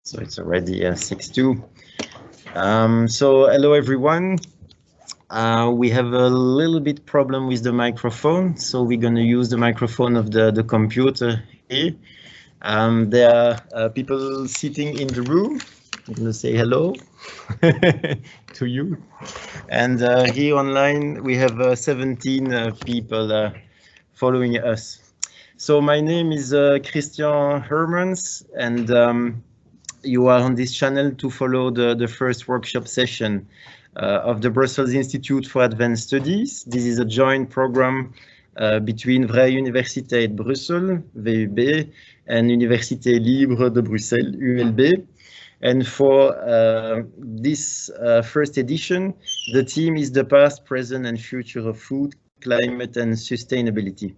So it's already 6:02. So hello everyone. We have a little bit problem with the microphone, so we're going to use the microphone of the computer here. There are people sitting in the room. I'm going to say hello to you. And here online we have 17 people following us. So my name is Christian Hermans, and you are on this channel to follow the first workshop session of the Brussels Institute for Advanced Studies. This is a joint program between Vrije Universiteit Brussel, VUB, and Université Libre de Bruxelles, ULB. And for this first edition, the theme is the past, present, and future of food, climate, and sustainability.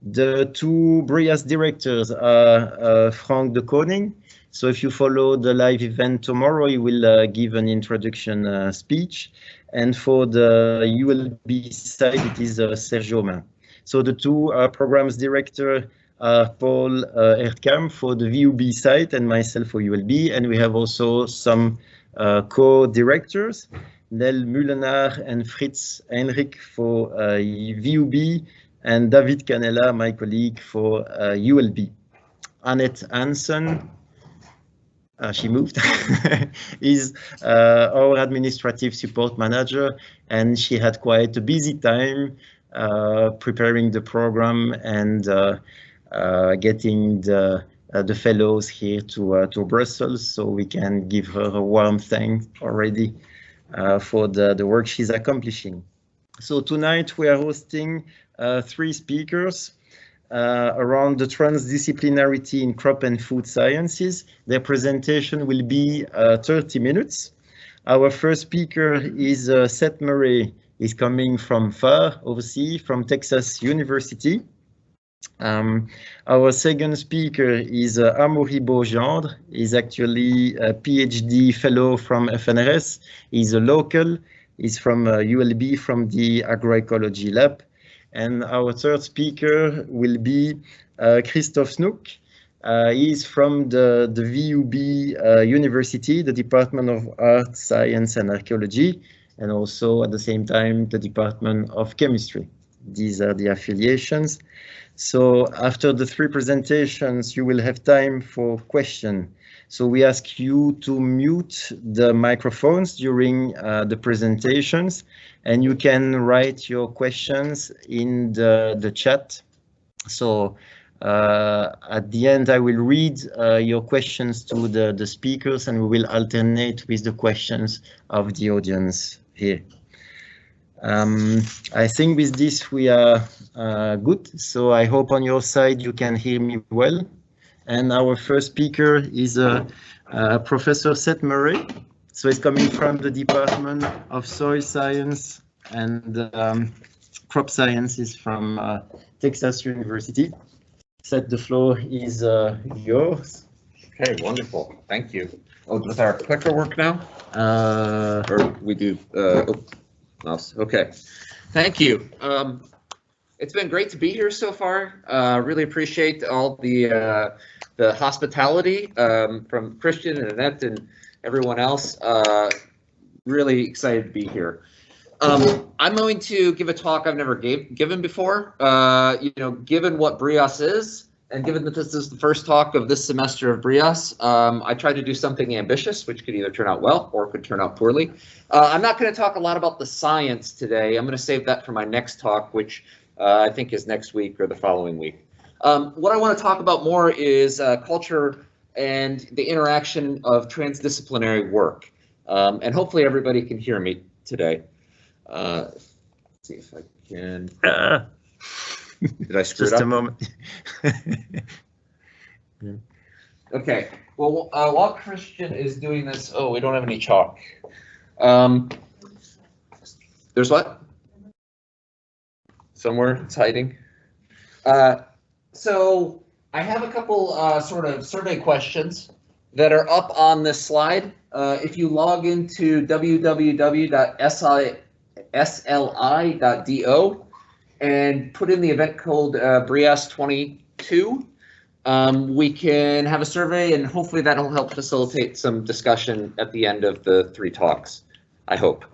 The two BrIAS directors are Frank de Koning. So if you follow the live event tomorrow, he will give an introduction speech. And for the ULB side, it is Sergio Main. So the two programs director are Paul Erdkamp for the VUB side and myself for ULB. And we have also some co-directors, Nel Mullenaar and Fritz Heinrich for VUB, and David Canella, my colleague, for ULB. Annette Hansen, she moved, is our administrative support manager, and she had quite a busy time preparing the program and getting the fellows here to Brussels, so we can give her a warm thanks already for the work she's accomplishing. So tonight we are hosting 3 speakers around the transdisciplinarity in crop and food sciences. Their presentation will be 30 minutes. Our first speaker is Seth Murray. He's coming from far overseas, from Texas University. Our second speaker is Amaury Beaugendre. He's actually a PhD fellow from FNRS. He's a local. He's from ULB, from the agroecology lab. And our third speaker will be Christophe Snoek. He's from the VUB University, the Department of Art, Science and Archaeology, and also at the same time the Department of Chemistry. These are the affiliations. So after the 3 presentations, you will have time for questions. So we ask you to mute the microphones during the presentations, and you can write your questions in the chat. So at the end, I will read your questions to the speakers, and we will alternate with the questions of the audience here. I think with this we are good. So I hope on your side you can hear me well. And our first speaker is Professor Seth Murray. So he's coming from the Department of Soil Science and Crop Sciences from Texas University. Seth, the floor is yours. Okay, wonderful. Thank you. Oh, does our clicker work now? Or we do, mouse. Okay. Thank you. It's been great to be here so far. Really appreciate all the hospitality from Christian and Annette and everyone else. Really excited to be here. I'm going to give a talk I've never given before. Given what BrIAS is, and given that this is the first talk of this semester of BrIAS, I tried to do something ambitious, which could either turn out well or could turn out poorly. I'm not going to talk a lot about the science today. I'm going to save that for my next talk, which I think is next week or the following week. What I want to talk about more is culture and the interaction of transdisciplinary work. And hopefully everybody can hear me today. Let's see if I can. Did I screw it up? Just a moment. Okay. Well, while Christian is doing this, oh, we don't have any chalk. There's what? Somewhere it's hiding. So I have a couple sort of survey questions that are up on this slide. If you log into www.sli.do and put in the event code BrIAS 22, we can have a survey, and hopefully that'll help facilitate some discussion at the end of the 3 talks, I hope.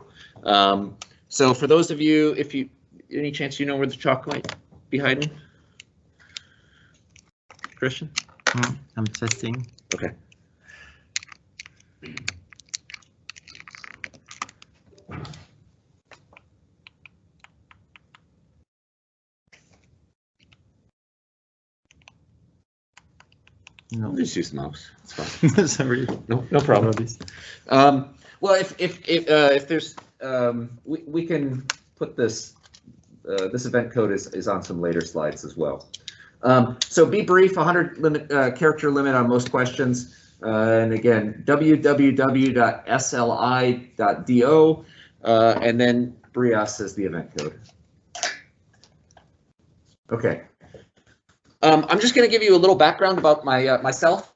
So for those of you, if you, any chance you know where the chalk might be hiding? Christian? I'm testing. Okay. No. Just use the mouse. It's fine. Sorry. No problem. Well, if there's we can put this this event code is on some later slides as well. So be brief. 100 limit character limit on most questions. And again, www.sli.do, and then BrIAS is the event code. Okay. I'm just going to give you a little background about myself,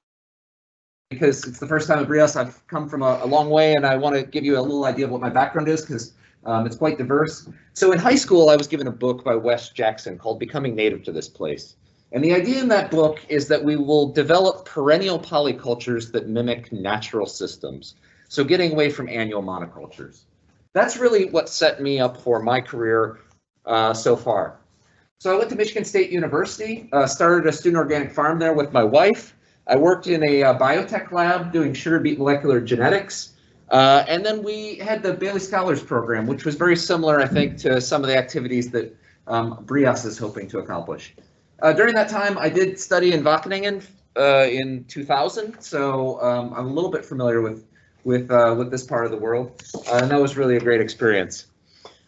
because it's the first time at BrIAS. I've come from a long way, and I want to give you a little idea of what my background is, because it's quite diverse. So in high school, I was given a book by Wes Jackson called Becoming Native to This Place. And the idea in that book is that we will develop perennial polycultures that mimic natural systems. So getting away from annual monocultures. That's really what set me up for my career so far. So I went to Michigan State University, started a student organic farm there with my wife. I worked in a biotech lab doing sugar beet molecular genetics. And then we had the Bailey Scholars Program, which was very similar, I think, to some of the activities that BrIAS is hoping to accomplish. During that time, I did study in Wageningen in 2000, so I'm a little bit familiar with this part of the world, and that was really a great experience.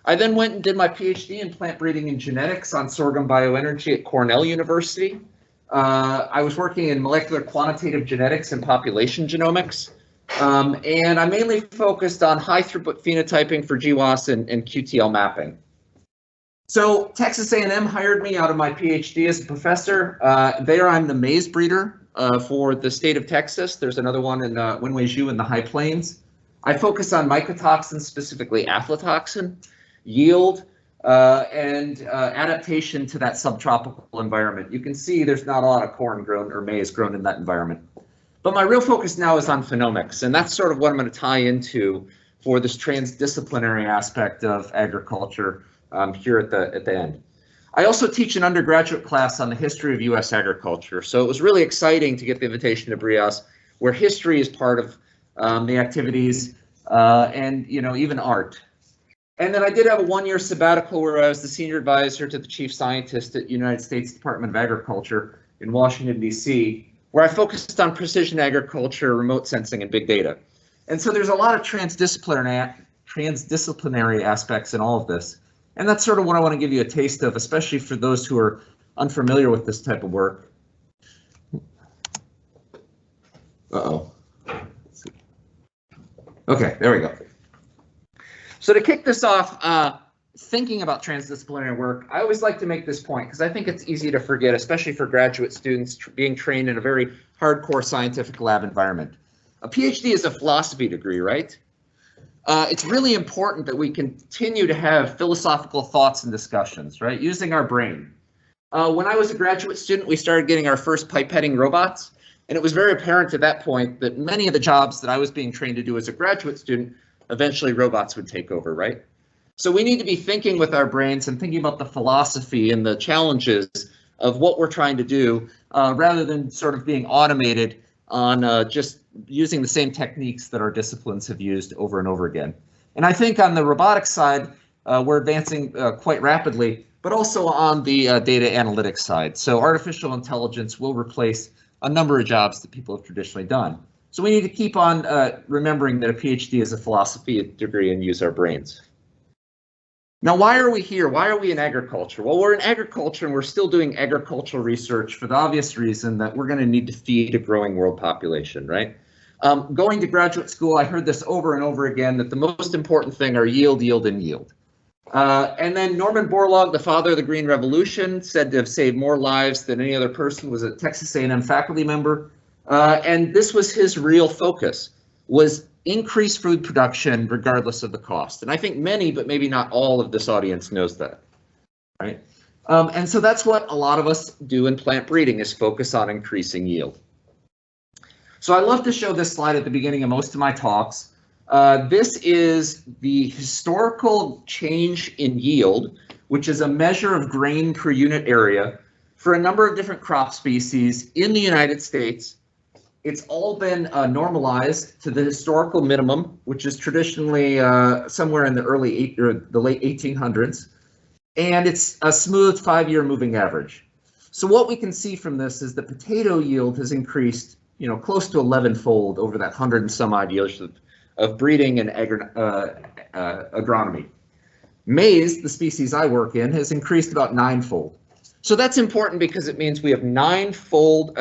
I then went and did my PhD in plant breeding and genetics on sorghum bioenergy at Cornell University. I was working in molecular quantitative genetics and population genomics, and I mainly focused on high throughput phenotyping for GWAS and QTL mapping. So Texas A&M hired me out of my PhD as a professor. There I'm the maize breeder for the state of Texas. There's another one in Winway-Zhu in the High Plains. I focus on mycotoxins, specifically aflatoxin, yield, and adaptation to that subtropical environment. You can see there's not a lot of corn grown or maize grown in that environment. But my real focus now is on phenomics, and that's sort of what I'm going to tie into for this transdisciplinary aspect of agriculture here at the end. I also teach an undergraduate class on the history of U.S. agriculture, so it was really exciting to get the invitation to BrIAS, where history is part of the activities, and even art. And then I did have a one-year sabbatical where I was the senior advisor to the chief scientist at United States Department of Agriculture in Washington, D.C., where I focused on precision agriculture, remote sensing, and big data. And so there's a lot of transdisciplinary aspects in all of this. And that's sort of what I want to give you a taste of, especially for those who are unfamiliar with this type of work. Uh-oh. Okay, there we go. So to kick this off, thinking about transdisciplinary work, I always like to make this point because I think it's easy to forget, especially for graduate students being trained in a very hardcore scientific lab environment. A PhD is a philosophy degree, right? It's really important that we continue to have philosophical thoughts and discussions, right? Using our brain. When I was a graduate student, we started getting our first pipetting robots, and it was very apparent at that point that many of the jobs that I was being trained to do as a graduate student, eventually robots would take over, right? So we need to be thinking with our brains and thinking about the philosophy and the challenges of what we're trying to do, rather than sort of being automated on just using the same techniques that our disciplines have used over and over again. And I think on the robotics side, we're advancing quite rapidly, but also on the data analytics side. So artificial intelligence will replace a number of jobs that people have traditionally done. So we need to keep on remembering that a PhD is a philosophy degree and use our brains. Now, why are we here? Why are we in agriculture? Well, we're in agriculture and we're still doing agricultural research for the obvious reason that we're going to need to feed a growing world population, right? Going to graduate school, I heard this over and over again, that the most important thing are yield, yield, and yield. And then Norman Borlaug, the father of the Green Revolution, said to have saved more lives than any other person, was a Texas A&M faculty member. And this was his real focus, was increase food production regardless of the cost. And I think many, but maybe not all of this audience knows that, right? And so that's what a lot of us do in plant breeding, is focus on increasing yield. So I love to show this slide at the beginning of most of my talks. This is the historical change in yield, which is a measure of grain per unit area for a number of different crop species in the United States. It's all been normalized to the historical minimum, which is traditionally somewhere in the late 1800s. And it's a smooth 5-year moving average. So what we can see from this is the potato yield has increased, close to 11-fold over that 100 and some odd years of breeding and agronomy. Maize, the species I work in, has increased about 9-fold. So that's important because it means we have 9-fold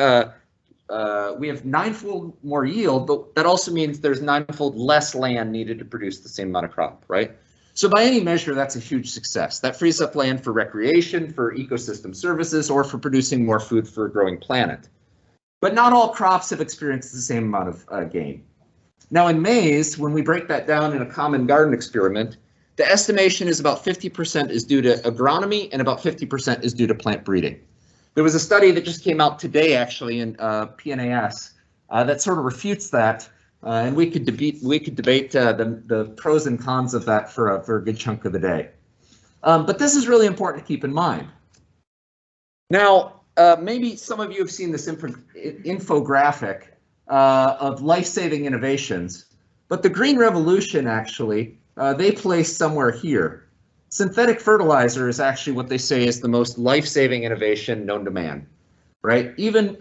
more yield, but that also means there's 9-fold less land needed to produce the same amount of crop, right? So by any measure, that's a huge success. That frees up land for recreation, for ecosystem services, or for producing more food for a growing planet. But not all crops have experienced the same amount of gain. Now in maize, when we break that down in a common garden experiment, the estimation is about 50% is due to agronomy and about 50% is due to plant breeding. There was a study that just came out today, actually, in PNAS that sort of refutes that. And we could debate the pros and cons of that for a good chunk of the day. But this is really important to keep in mind. Now, maybe some of you have seen this infographic of life-saving innovations, but the Green Revolution, actually, they place somewhere here. Synthetic fertilizer is actually what they say is the most life-saving innovation known to man, right? Even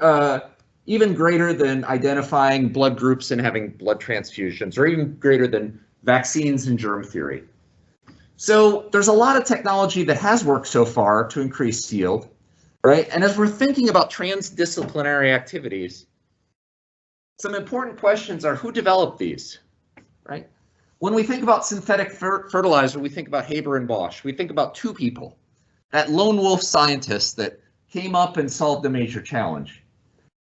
greater than identifying blood groups and having blood transfusions, or even greater than vaccines and germ theory. So there's a lot of technology that has worked so far to increase yield, right? And as we're thinking about transdisciplinary activities, some important questions are, who developed these, right? When we think about synthetic fertilizer, we think about Haber and Bosch. We think about two people, that lone wolf scientist that came up and solved a major challenge.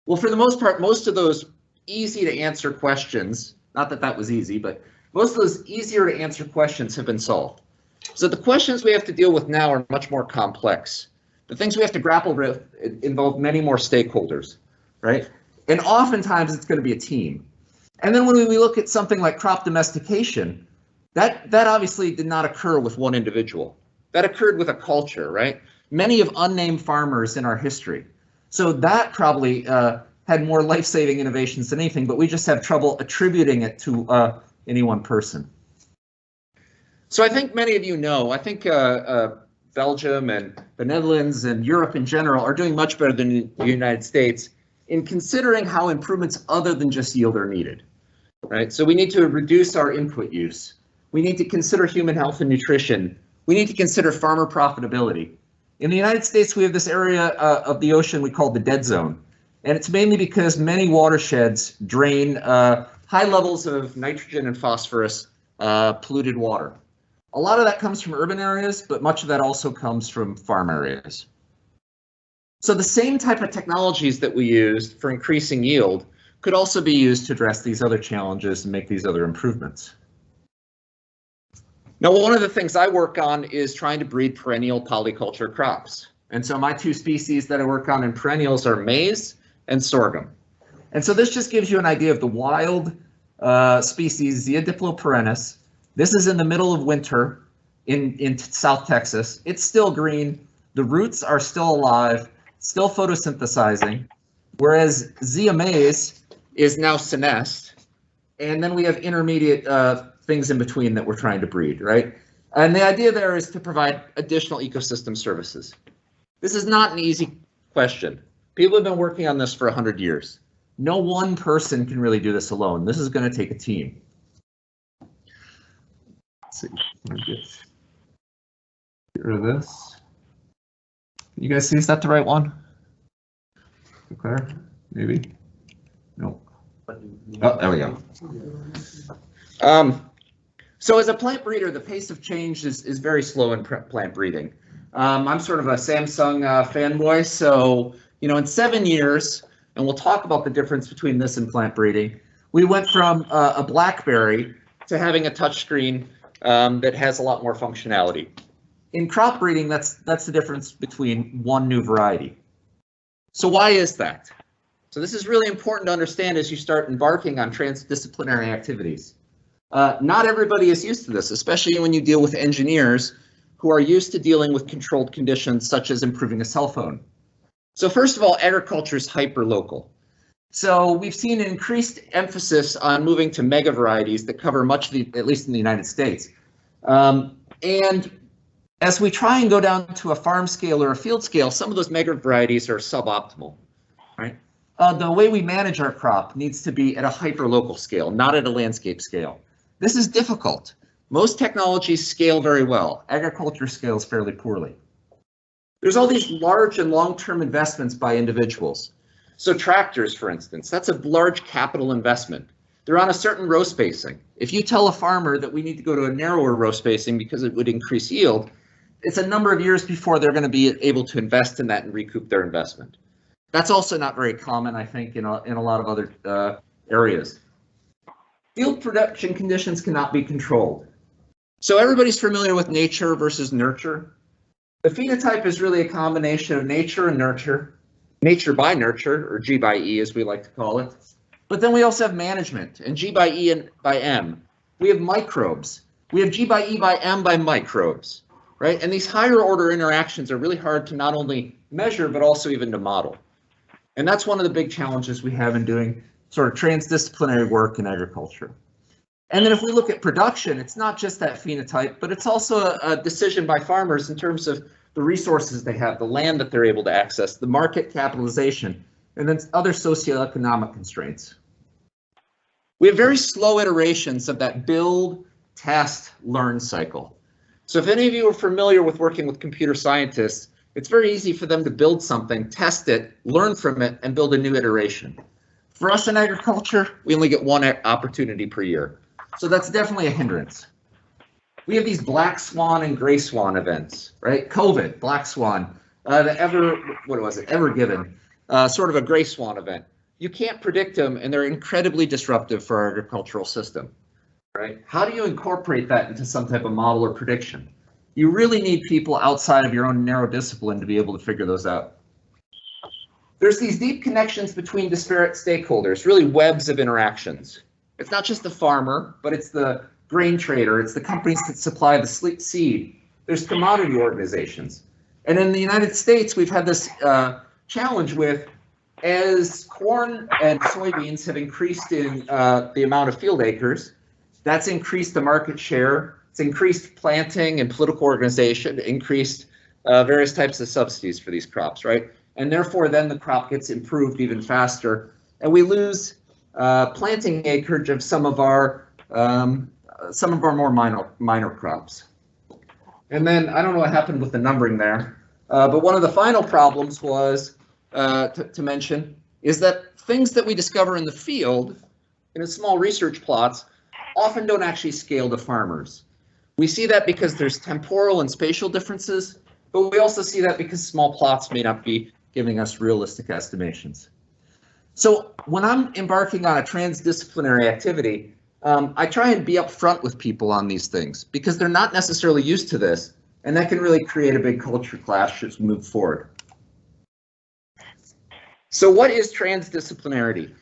Well, for the most part, most of those easy to answer questions, not that that was easy, but most of those easier to answer questions have been solved. So the questions we have to deal with now are much more complex. The things we have to grapple with involve many more stakeholders, right? And oftentimes it's going to be a team. And then when we look at something like crop domestication, that obviously did not occur with one individual. That occurred with a culture, right? Many have unnamed farmers in our history. So that probably had more life-saving innovations than anything, but we just have trouble attributing it to any one person. So I think many of you know, I think Belgium and the Netherlands and Europe in general are doing much better than the United States in considering how improvements other than just yield are needed, right? So we need to reduce our input use. We need to consider human health and nutrition. We need to consider farmer profitability. In the United States, we have this area of the ocean we call the dead zone. And it's mainly because many watersheds drain high levels of nitrogen and phosphorus, polluted water. A lot of that comes from urban areas, but much of that also comes from farm areas. So the same type of technologies that we used for increasing yield could also be used to address these other challenges and make these other improvements. Now, one of the things I work on is trying to breed perennial polyculture crops. And so my two species that I work on in perennials are maize and sorghum. And so this just gives you an idea of the wild species, Zea diploperennis. This is in the middle of winter in South Texas. It's still green. The roots are still alive, still photosynthesizing, whereas Zea maize is now senesced. And then we have intermediate things in between that we're trying to breed, right? And the idea there is to provide additional ecosystem services. This is not an easy question. People have been working on this for 100 years. No one person can really do this alone. This is going to take a team. Let's see. Let me get rid of this. You guys see, is that the right one? Claire? Maybe? No. Oh, there we go. So as a plant breeder, the pace of change is very slow in plant breeding. I'm sort of a Samsung fanboy, so in 7 years, and we'll talk about the difference between this and plant breeding, we went from a BlackBerry to having a touchscreen that has a lot more functionality. in crop breeding, that's the difference between one new variety. So why is that? So this is really important to understand as you start embarking on transdisciplinary activities. Not everybody is used to this, especially when you deal with engineers who are used to dealing with controlled conditions such as improving a cell phone. So first of all, agriculture is hyper-local. So we've seen an increased emphasis on moving to mega varieties that cover much of the, at least in the United States. And as we try and go down to a farm scale or a field scale, some of those mega varieties are suboptimal, right? The way we manage our crop needs to be at a hyper-local scale, not at a landscape scale. This is difficult. Most technologies scale very well. Agriculture scales fairly poorly. There's all these large and long-term investments by individuals. So tractors, for instance, that's a large capital investment. They're on a certain row spacing. If you tell a farmer that we need to go to a narrower row spacing because it would increase yield, it's a number of years before they're going to be able to invest in that and recoup their investment. That's also not very common, I think, in a lot of other areas. Field production conditions cannot be controlled. So everybody's familiar with nature versus nurture. The phenotype is really a combination of nature and nurture. Nature by nurture, or G by E as we like to call it. But then we also have management, and G by E and by M. We have microbes. We have G by E by M by microbes, right? And these higher order interactions are really hard to not only measure, but also even to model. And that's one of the big challenges we have in doing sort of transdisciplinary work in agriculture. And then if we look at production, it's not just that phenotype, but it's also a decision by farmers in terms of the resources they have, the land that they're able to access, the market capitalization, and then other socioeconomic constraints. We have very slow iterations of that build, test, learn cycle. So if any of you are familiar with working with computer scientists, it's very easy for them to build something, test it, learn from it, and build a new iteration. For us in agriculture, we only get one opportunity per year. So that's definitely a hindrance. We have these black swan and gray swan events, right? COVID, black swan, the Ever Given, sort of a gray swan event. You can't predict them, and they're incredibly disruptive for our agricultural system, right? How do you incorporate that into some type of model or prediction? You really need people outside of your own narrow discipline to be able to figure those out. There's these deep connections between disparate stakeholders, really webs of interactions. It's not just the farmer, but it's the grain trader, it's the companies that supply the seed. There's commodity organizations. And in the United States, we've had this challenge with, as corn and soybeans have increased in the amount of field acres, that's increased the market share, it's increased planting and political organization, increased various types of subsidies for these crops, right? And therefore, then the crop gets improved even faster, and we lose planting acreage of some of our more minor crops. And then I don't know what happened with the numbering there, but one of the final problems was to mention is that things that we discover in the field in small research plots often don't actually scale to farmers. We see that because there's temporal and spatial differences, but we also see that because small plots may not be giving us realistic estimations. So when I'm embarking on a transdisciplinary activity, I try and be upfront with people on these things because they're not necessarily used to this, and that can really create a big culture clash as we move forward. So what is transdisciplinarity?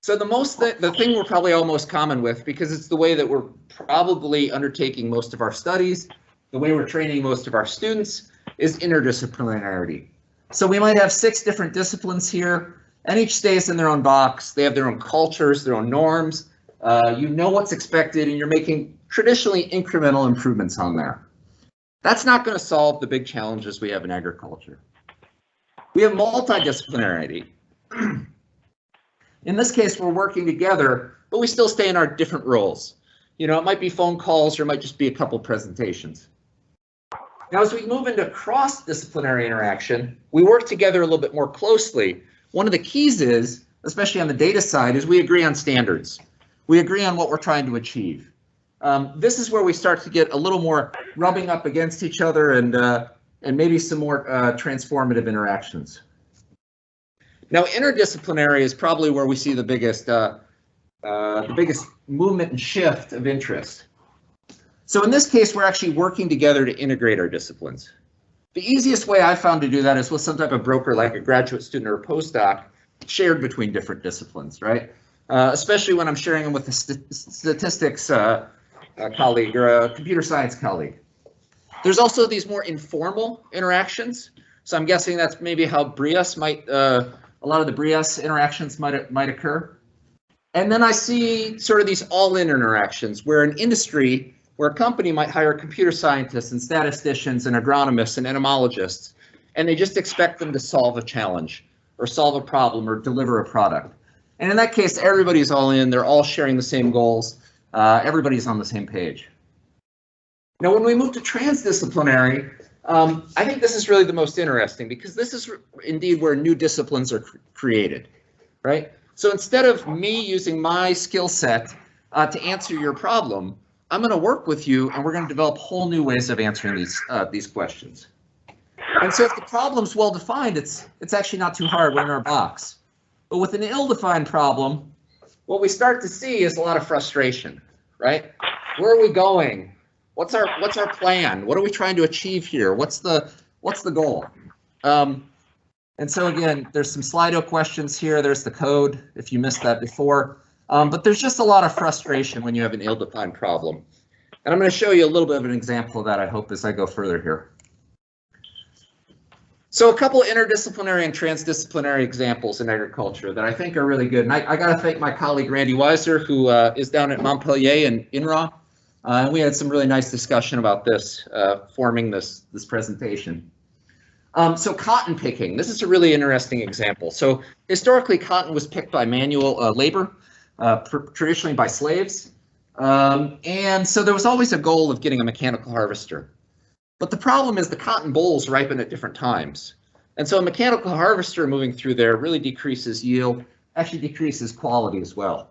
So the thing we're probably all most common with, because it's the way that we're probably undertaking most of our studies, the way we're training most of our students, is interdisciplinarity. So we might have 6 different disciplines here, and each stays in their own box. They have their own cultures, their own norms. You know what's expected, and you're making traditionally incremental improvements on there. That's not going to solve the big challenges we have in agriculture. We have multidisciplinarity. In this case, we're working together, but we still stay in our different roles. You know, it might be phone calls, or it might just be a couple presentations. Now, as we move into cross-disciplinary interaction, we work together a little bit more closely. One of the keys is, especially on the data side, is we agree on standards. We agree on what we're trying to achieve. This is where we start to get a little more rubbing up against each other and maybe some more transformative interactions. Now, interdisciplinary is probably where we see the biggest movement and shift of interest. So in this case, we're actually working together to integrate our disciplines. The easiest way I found to do that is with some type of broker like a graduate student or a postdoc shared between different disciplines, right? Especially when I'm sharing them with a statistics colleague or a computer science colleague. There's also these more informal interactions. So I'm guessing that's maybe how BrIAS might, a lot of the BrIAS interactions might occur. And then I see sort of these all-in interactions where an industry, where a company might hire computer scientists and statisticians and agronomists and entomologists, and they just expect them to solve a challenge or solve a problem or deliver a product. And in that case, everybody's all in, they're all sharing the same goals, everybody's on the same page. Now, when we move to transdisciplinary, I think this is really the most interesting because this is indeed where new disciplines are created, right? So instead of me using my skill set to answer your problem, I'm going to work with you and we're going to develop whole new ways of answering these questions. And so if the problem's well defined, it's actually not too hard. We're in our box. But with an ill-defined problem, what we start to see is a lot of frustration, right? Where are we going? What's our plan? What are we trying to achieve here? What's the goal? And so again, there's some Slido questions here. There's the code if you missed that before. But there's just a lot of frustration when you have an ill-defined problem. And I'm going to show you a little bit of an example of that, I hope, as I go further here. So a couple of interdisciplinary and transdisciplinary examples in agriculture that I think are really good. And I got to thank my colleague Randy Weiser, who is down at Montpellier and INRA. And we had some really nice discussion about this, forming this presentation. So cotton picking, this is a really interesting example. So historically, cotton was picked by manual labor, traditionally by slaves. And so there was always a goal of getting a mechanical harvester. But the problem is the cotton bolls ripen at different times. And so a mechanical harvester moving through there really decreases yield, actually decreases quality as well.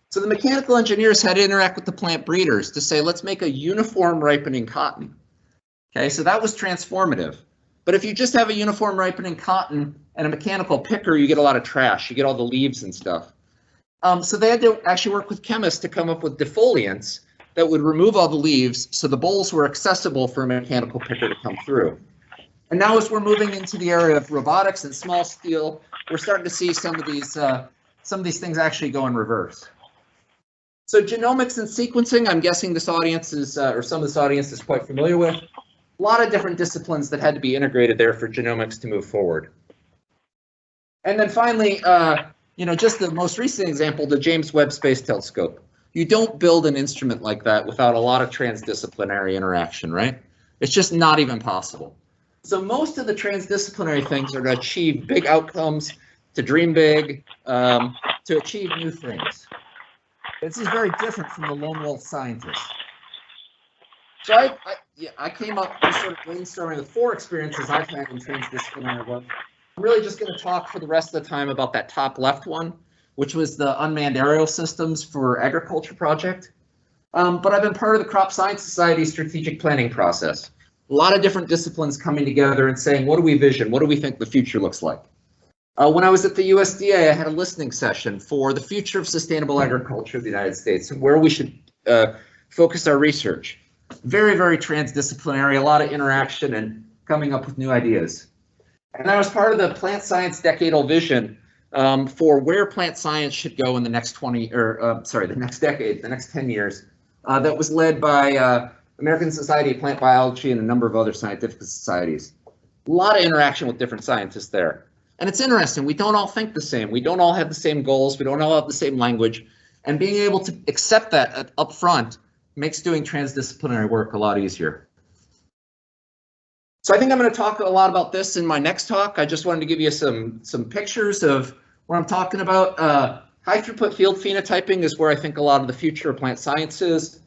So the mechanical engineers had to interact with the plant breeders to say, let's make a uniform ripening cotton. Okay, so that was transformative. But if you just have a uniform ripening cotton and a mechanical picker, you get a lot of trash. You get all the leaves and stuff. So they had to actually work with chemists to come up with defoliants that would remove all the leaves so the bolls were accessible for a mechanical picker to come through. And now as we're moving into the area of robotics and small scale, we're starting to see some of these things actually go in reverse. So genomics and sequencing, I'm guessing this audience is, or some of this audience is quite familiar with. A lot of different disciplines that had to be integrated there for genomics to move forward. And then finally, just the most recent example, the James Webb Space Telescope. You don't build an instrument like that without a lot of transdisciplinary interaction, right? It's just not even possible. So most of the transdisciplinary things are to achieve big outcomes, to dream big, to achieve new things. This is very different from the lone wolf scientist. So I came up with sort of brainstorming the 4 experiences I've had in transdisciplinary work. I'm really just going to talk for the rest of the time about that top left one, which was the unmanned aerial systems for agriculture project. But I've been part of the Crop Science Society's strategic planning process. A lot of different disciplines coming together and saying, what do we vision? What do we think the future looks like? When I was at the USDA, I had a listening session for the future of sustainable agriculture of the United States and where we should focus our research. Very, very transdisciplinary, a lot of interaction and coming up with new ideas. And I was part of the plant science decadal vision for where plant science should go in the next the next decade, the next 10 years. That was led by American Society of Plant Biology and a number of other scientific societies. A lot of interaction with different scientists there. And it's interesting, we don't all think the same. We don't all have the same goals. We don't all have the same language. And being able to accept that up front makes doing transdisciplinary work a lot easier. So I think I'm going to talk a lot about this in my next talk. I just wanted to give you some pictures of what I'm talking about. High throughput field phenotyping is where I think a lot of the future of plant science is.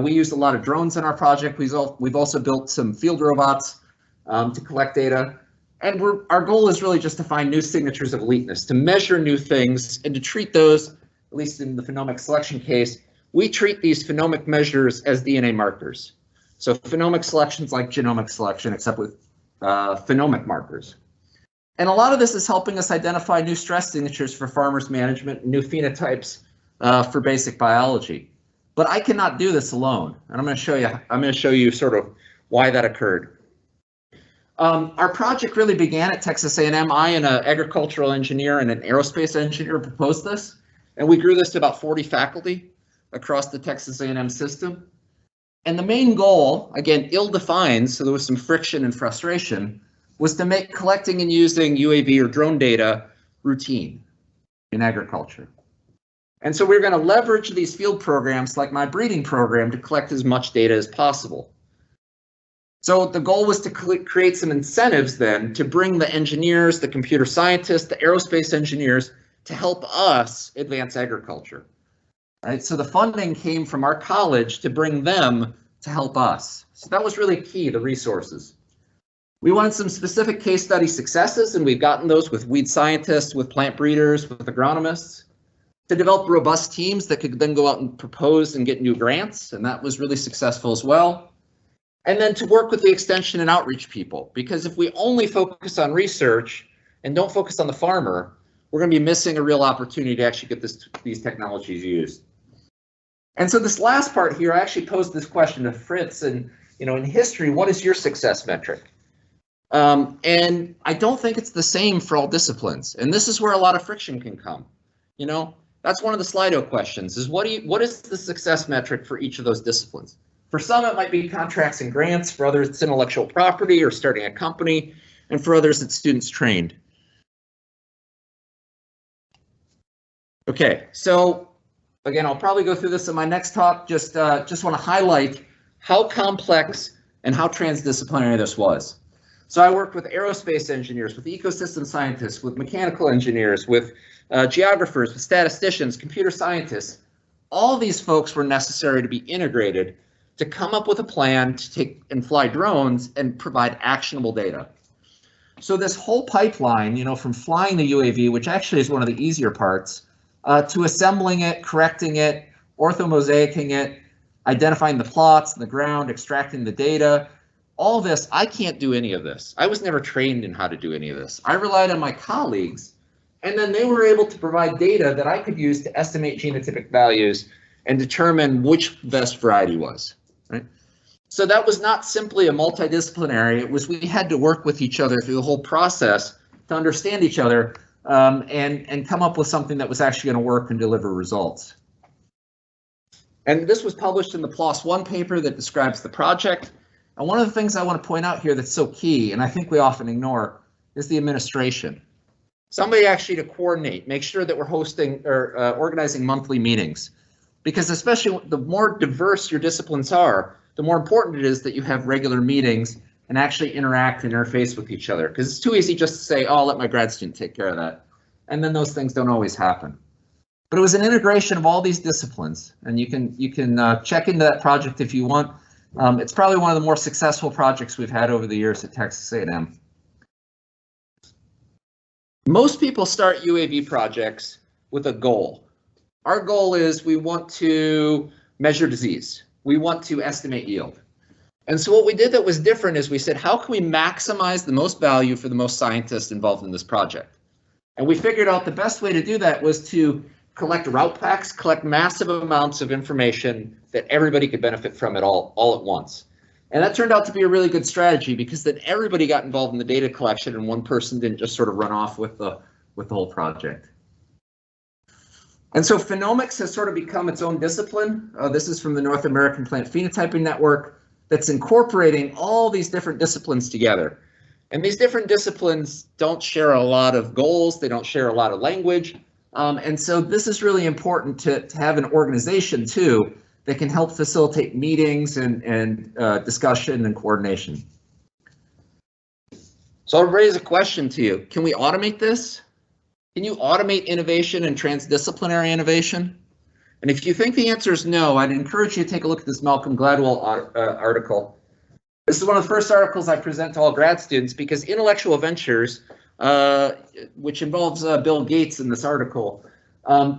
We use a lot of drones in our project. We've also built some field robots to collect data. And our goal is really just to find new signatures of eliteness, to measure new things and to treat those, at least in the phenomic selection case, we treat these phenomic measures as DNA markers. So phenomic selection is like genomic selection, except with phenomic markers. And a lot of this is helping us identify new stress signatures for farmers management, new phenotypes for basic biology. But I cannot do this alone, and I'm going to show you sort of why that occurred. Our project really began at Texas A&M. I and an agricultural engineer and an aerospace engineer proposed this, and we grew this to about 40 faculty across the Texas A&M system. And the main goal, again, ill-defined, so there was some friction and frustration, was to make collecting and using UAV or drone data routine in agriculture. And so we're going to leverage these field programs like my breeding program to collect as much data as possible. So the goal was to create some incentives then to bring the engineers, the computer scientists, the aerospace engineers to help us advance agriculture. Right? So the funding came from our college to bring them to help us. So that was really key, the resources. We wanted some specific case study successes, and we've gotten those with weed scientists, with plant breeders, with agronomists, to develop robust teams that could then go out and propose and get new grants, and that was really successful as well. And then to work with the extension and outreach people, because if we only focus on research and don't focus on the farmer, we're going to be missing a real opportunity to actually get these technologies used. And so this last part here, I actually posed this question to Fritz, and in history, what is your success metric? And I don't think it's the same for all disciplines, and this is where a lot of friction can come. That's one of the Slido questions: is what is the success metric for each of those disciplines? For some, it might be contracts and grants. For others, it's intellectual property or starting a company, and for others, it's students trained. Okay, so again, I'll probably go through this in my next talk. Just want to highlight how complex and how transdisciplinary this was. So I worked with aerospace engineers, with ecosystem scientists, with mechanical engineers, with geographers, with statisticians, computer scientists. All these folks were necessary to be integrated to come up with a plan to take and fly drones and provide actionable data. So this whole pipeline, from flying the UAV, which actually is one of the easier parts, to assembling it, correcting it, orthomosaicing it, identifying the plots in the ground, extracting the data, all this, I can't do any of this. I was never trained in how to do any of this. I relied on my colleagues, and then they were able to provide data that I could use to estimate genotypic values and determine which best variety was. Right? So that was not simply a multidisciplinary. It was we had to work with each other through the whole process to understand each other and come up with something that was actually going to work and deliver results. And this was published in the PLOS One paper that describes the project. And one of the things I want to point out here that's so key, and I think we often ignore, is the administration. Somebody actually to coordinate, make sure that we're hosting or organizing monthly meetings. Because especially the more diverse your disciplines are, the more important it is that you have regular meetings and actually interact and interface with each other. Because it's too easy just to say, oh, I'll let my grad student take care of that. And then those things don't always happen. But it was an integration of all these disciplines. And you can check into that project if you want. It's probably one of the more successful projects we've had over the years at Texas A&M. Most people start UAV projects with a goal. Our goal is we want to measure disease. We want to estimate yield. And so what we did that was different is we said, how can we maximize the most value for the most scientists involved in this project? And we figured out the best way to do that was to collect route packs, collect massive amounts of information that everybody could benefit from it all at once. And that turned out to be a really good strategy because then everybody got involved in the data collection and one person didn't just sort of run off with the whole project. And so phenomics has sort of become its own discipline. This is from the North American Plant Phenotyping Network that's incorporating all these different disciplines together. And these different disciplines don't share a lot of goals. They don't share a lot of language. And so this is really important to have an organization too that can help facilitate meetings and discussion and coordination. So I'll raise a question to you. Can we automate this? Can you automate innovation and transdisciplinary innovation? And if you think the answer is no, I'd encourage you to take a look at this Malcolm Gladwell article. This is one of the first articles I present to all grad students because intellectual ventures, which involves Bill Gates in this article,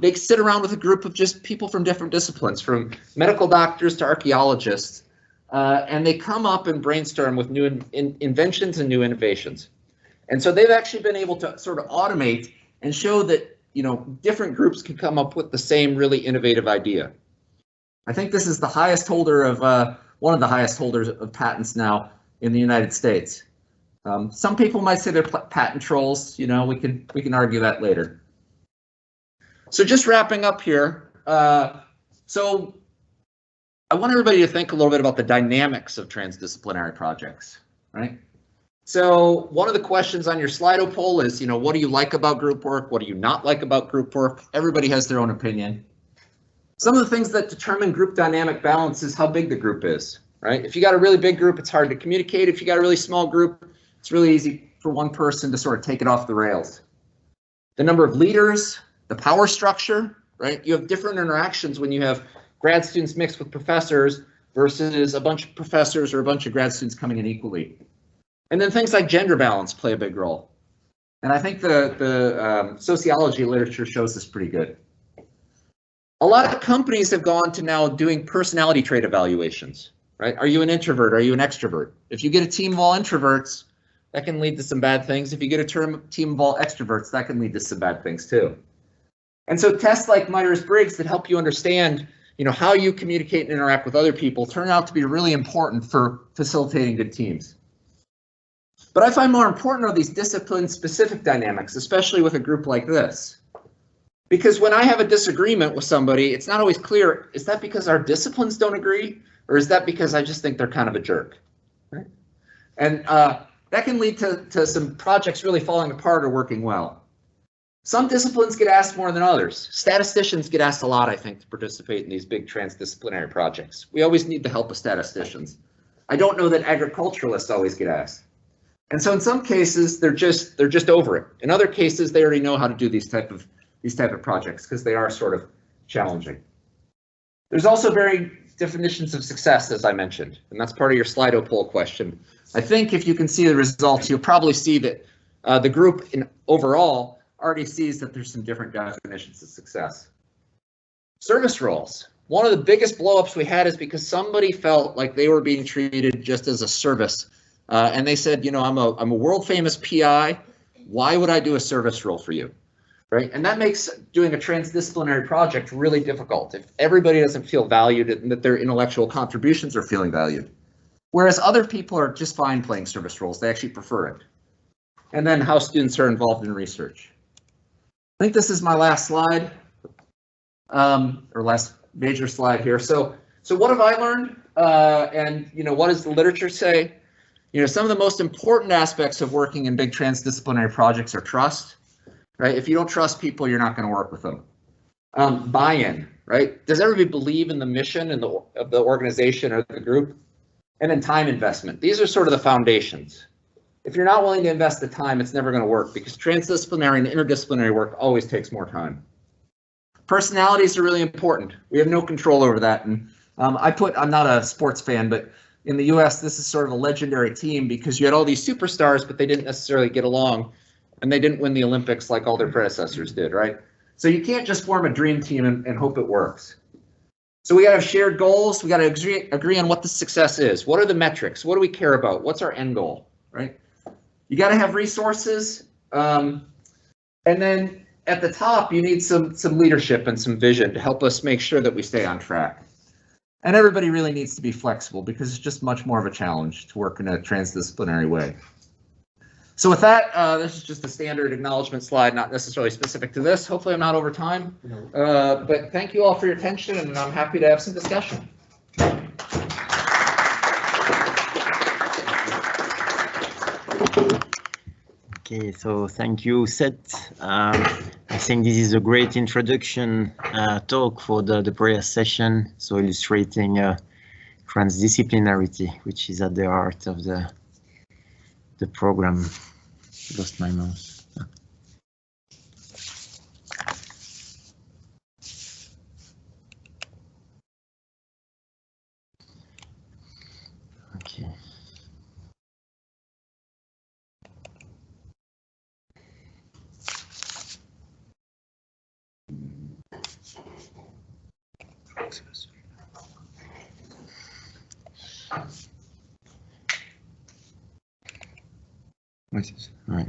they sit around with a group of just people from different disciplines, from medical doctors to archaeologists, and they come up and brainstorm with new inventions and new innovations. And so they've actually been able to sort of automate and show that different groups can come up with the same really innovative idea. I think this is the highest holder of, one of the highest holders of patents now in the United States. Some people might say they're patent trolls, you know, we can argue that later. So just wrapping up here, so I want everybody to think a little bit about the dynamics of transdisciplinary projects, right? So one of the questions on your Slido poll is, you know, what do you like about group work? What do you not like about group work? Everybody has their own opinion. Some of the things that determine group dynamic balance is how big the group is, right? If you got a really big group, it's hard to communicate. If you got a really small group, it's really easy for one person to sort of take it off the rails. The number of leaders, the power structure, right? You have different interactions when you have grad students mixed with professors versus a bunch of professors or a bunch of grad students coming in equally. And then things like gender balance play a big role. And I think the sociology literature shows this pretty good. A lot of companies have gone to now doing personality trait evaluations, right? Are you an introvert? Are you an extrovert? If you get a team of all introverts, that can lead to some bad things. If you get a team of all extroverts, that can lead to some bad things too. And so tests like Myers-Briggs that help you understand, you know, how you communicate and interact with other people turn out to be really important for facilitating good teams. But I find more important are these discipline-specific dynamics, especially with a group like this. Because when I have a disagreement with somebody, it's not always clear, is that because our disciplines don't agree, or is that because I just think they're kind of a jerk, right? And that can lead to some projects really falling apart or working well. Some disciplines get asked more than others. Statisticians get asked a lot, I think, to participate in these big transdisciplinary projects. We always need the help of statisticians. I don't know that agriculturalists always get asked. And so in some cases, they're just over it. In other cases, they already know how to do these type of projects because they are sort of challenging. There's also very definitions of success, as I mentioned, and that's part of your Slido poll question. I think if you can see the results, you'll probably see that the group in overall already sees that there's some different definitions of success. Service roles. One of the biggest blowups we had is because somebody felt like they were being treated just as a service. And they said, you know, I'm a world famous PI. Why would I do a service role for you? Right? And that makes doing a transdisciplinary project really difficult if everybody doesn't feel valued and that their intellectual contributions are feeling valued. Whereas other people are just fine playing service roles. They actually prefer it. And then how students are involved in research. I think this is my last slide, or last major slide here. So what have I learned? And you know, what does the literature say? You know, some of the most important aspects of working in big transdisciplinary projects are trust, right? If you don't trust people, you're not going to work with them. Buy-in, right? Does everybody believe in the mission and of the organization or the group? And then time investment. These are sort of the foundations. If you're not willing to invest the time, it's never going to work because transdisciplinary and interdisciplinary work always takes more time. Personalities are really important. We have no control over that. And I'm not a sports fan, but in the US, this is sort of a legendary team because you had all these superstars, but they didn't necessarily get along and they didn't win the Olympics like all their predecessors did, right? So you can't just form a dream team and hope it works. So we got to have shared goals. We got to agree on what the success is. What are the metrics? What do we care about? What's our end goal, right? You got to have resources. And then at the top, you need some leadership and some vision to help us make sure that we stay on track. And everybody really needs to be flexible because it's just much more of a challenge to work in a transdisciplinary way. So with that, this is just a standard acknowledgement slide, not necessarily specific to this. Hopefully I'm not over time, but thank you all for your attention and I'm happy to have some discussion. Okay, so thank you, Seth. I think this is a great introduction talk for the BrIAS session, so illustrating transdisciplinarity, which is at the heart of the program. Lost my mouse. Okay. What is it? Right.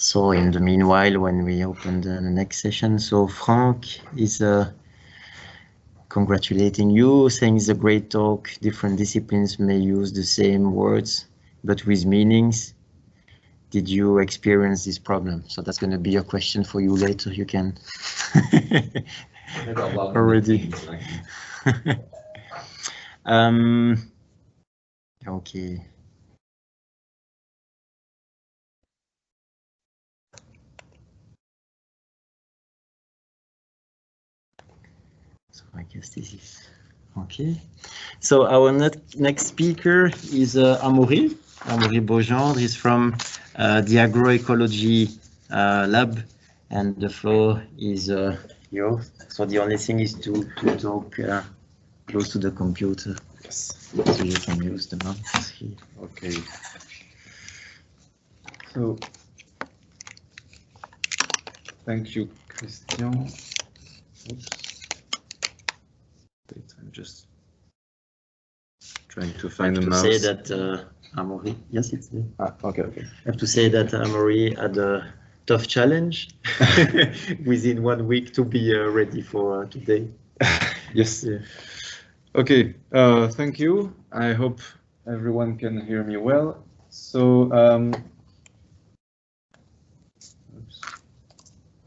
So in the meanwhile, when we open the next session, so Frank is congratulating you, saying it's a great talk. Different disciplines may use the same words, but with meanings. Did you experience this problem? So that's going to be a question for you later. You can already. Okay. So I guess this is okay. So our next speaker is Amaury Beaugendre. He's from the agroecology lab, and the floor is yours. So the only thing is to talk close to the computer. Yes. So you can use the mouse here. Okay. So, thank you, Christian. Oops. Wait, I'm just trying to find the mouse. Say that Amaury. Yes, it's there. Okay. I have to say that Amaury had a tough challenge within 1 week to be ready for today. Yes. Yeah. Okay. Thank you. I hope everyone can hear me well. So,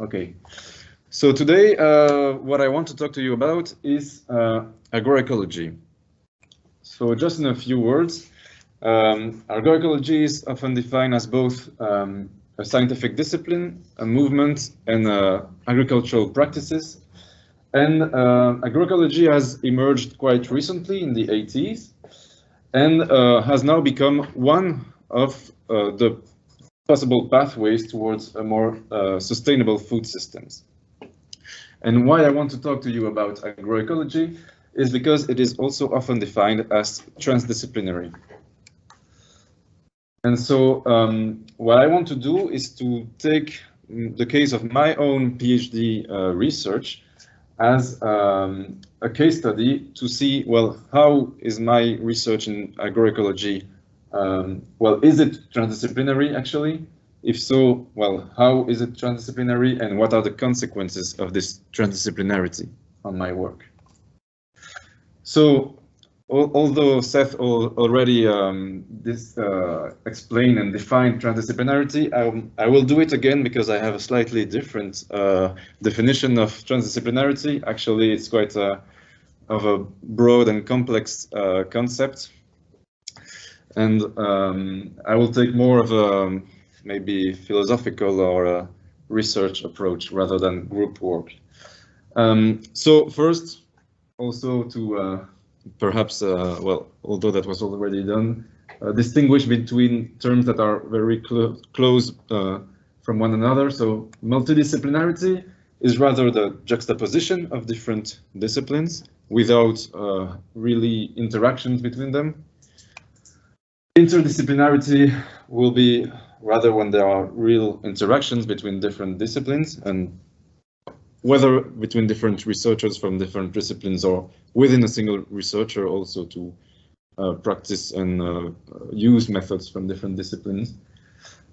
okay. So today, what I want to talk to you about is agroecology. So just in a few words, agroecology is often defined as both a scientific discipline, a movement, and agricultural practices. And agroecology has emerged quite recently in the 80s and has now become one of the possible pathways towards a more sustainable food systems. And why I want to talk to you about agroecology is because it is also often defined as transdisciplinary. And so what I want to do is to take the case of my own PhD research as a case study to see, well, how is my research in agroecology, well, is it transdisciplinary actually? If so, well, how is it transdisciplinary and what are the consequences of this transdisciplinarity on my work? So, although Seth already explained and defined transdisciplinarity, I will do it again because I have a slightly different definition of transdisciplinarity. Actually, it's quite of a broad and complex concept. And I will take more of a maybe philosophical or a research approach rather than group work. So first, also to perhaps, well, although that was already done, distinguish between terms that are very close from one another. So multidisciplinarity is rather the juxtaposition of different disciplines without really interactions between them. Interdisciplinarity will be rather when there are real interactions between different disciplines, and whether between different researchers from different disciplines or within a single researcher also to practice and use methods from different disciplines.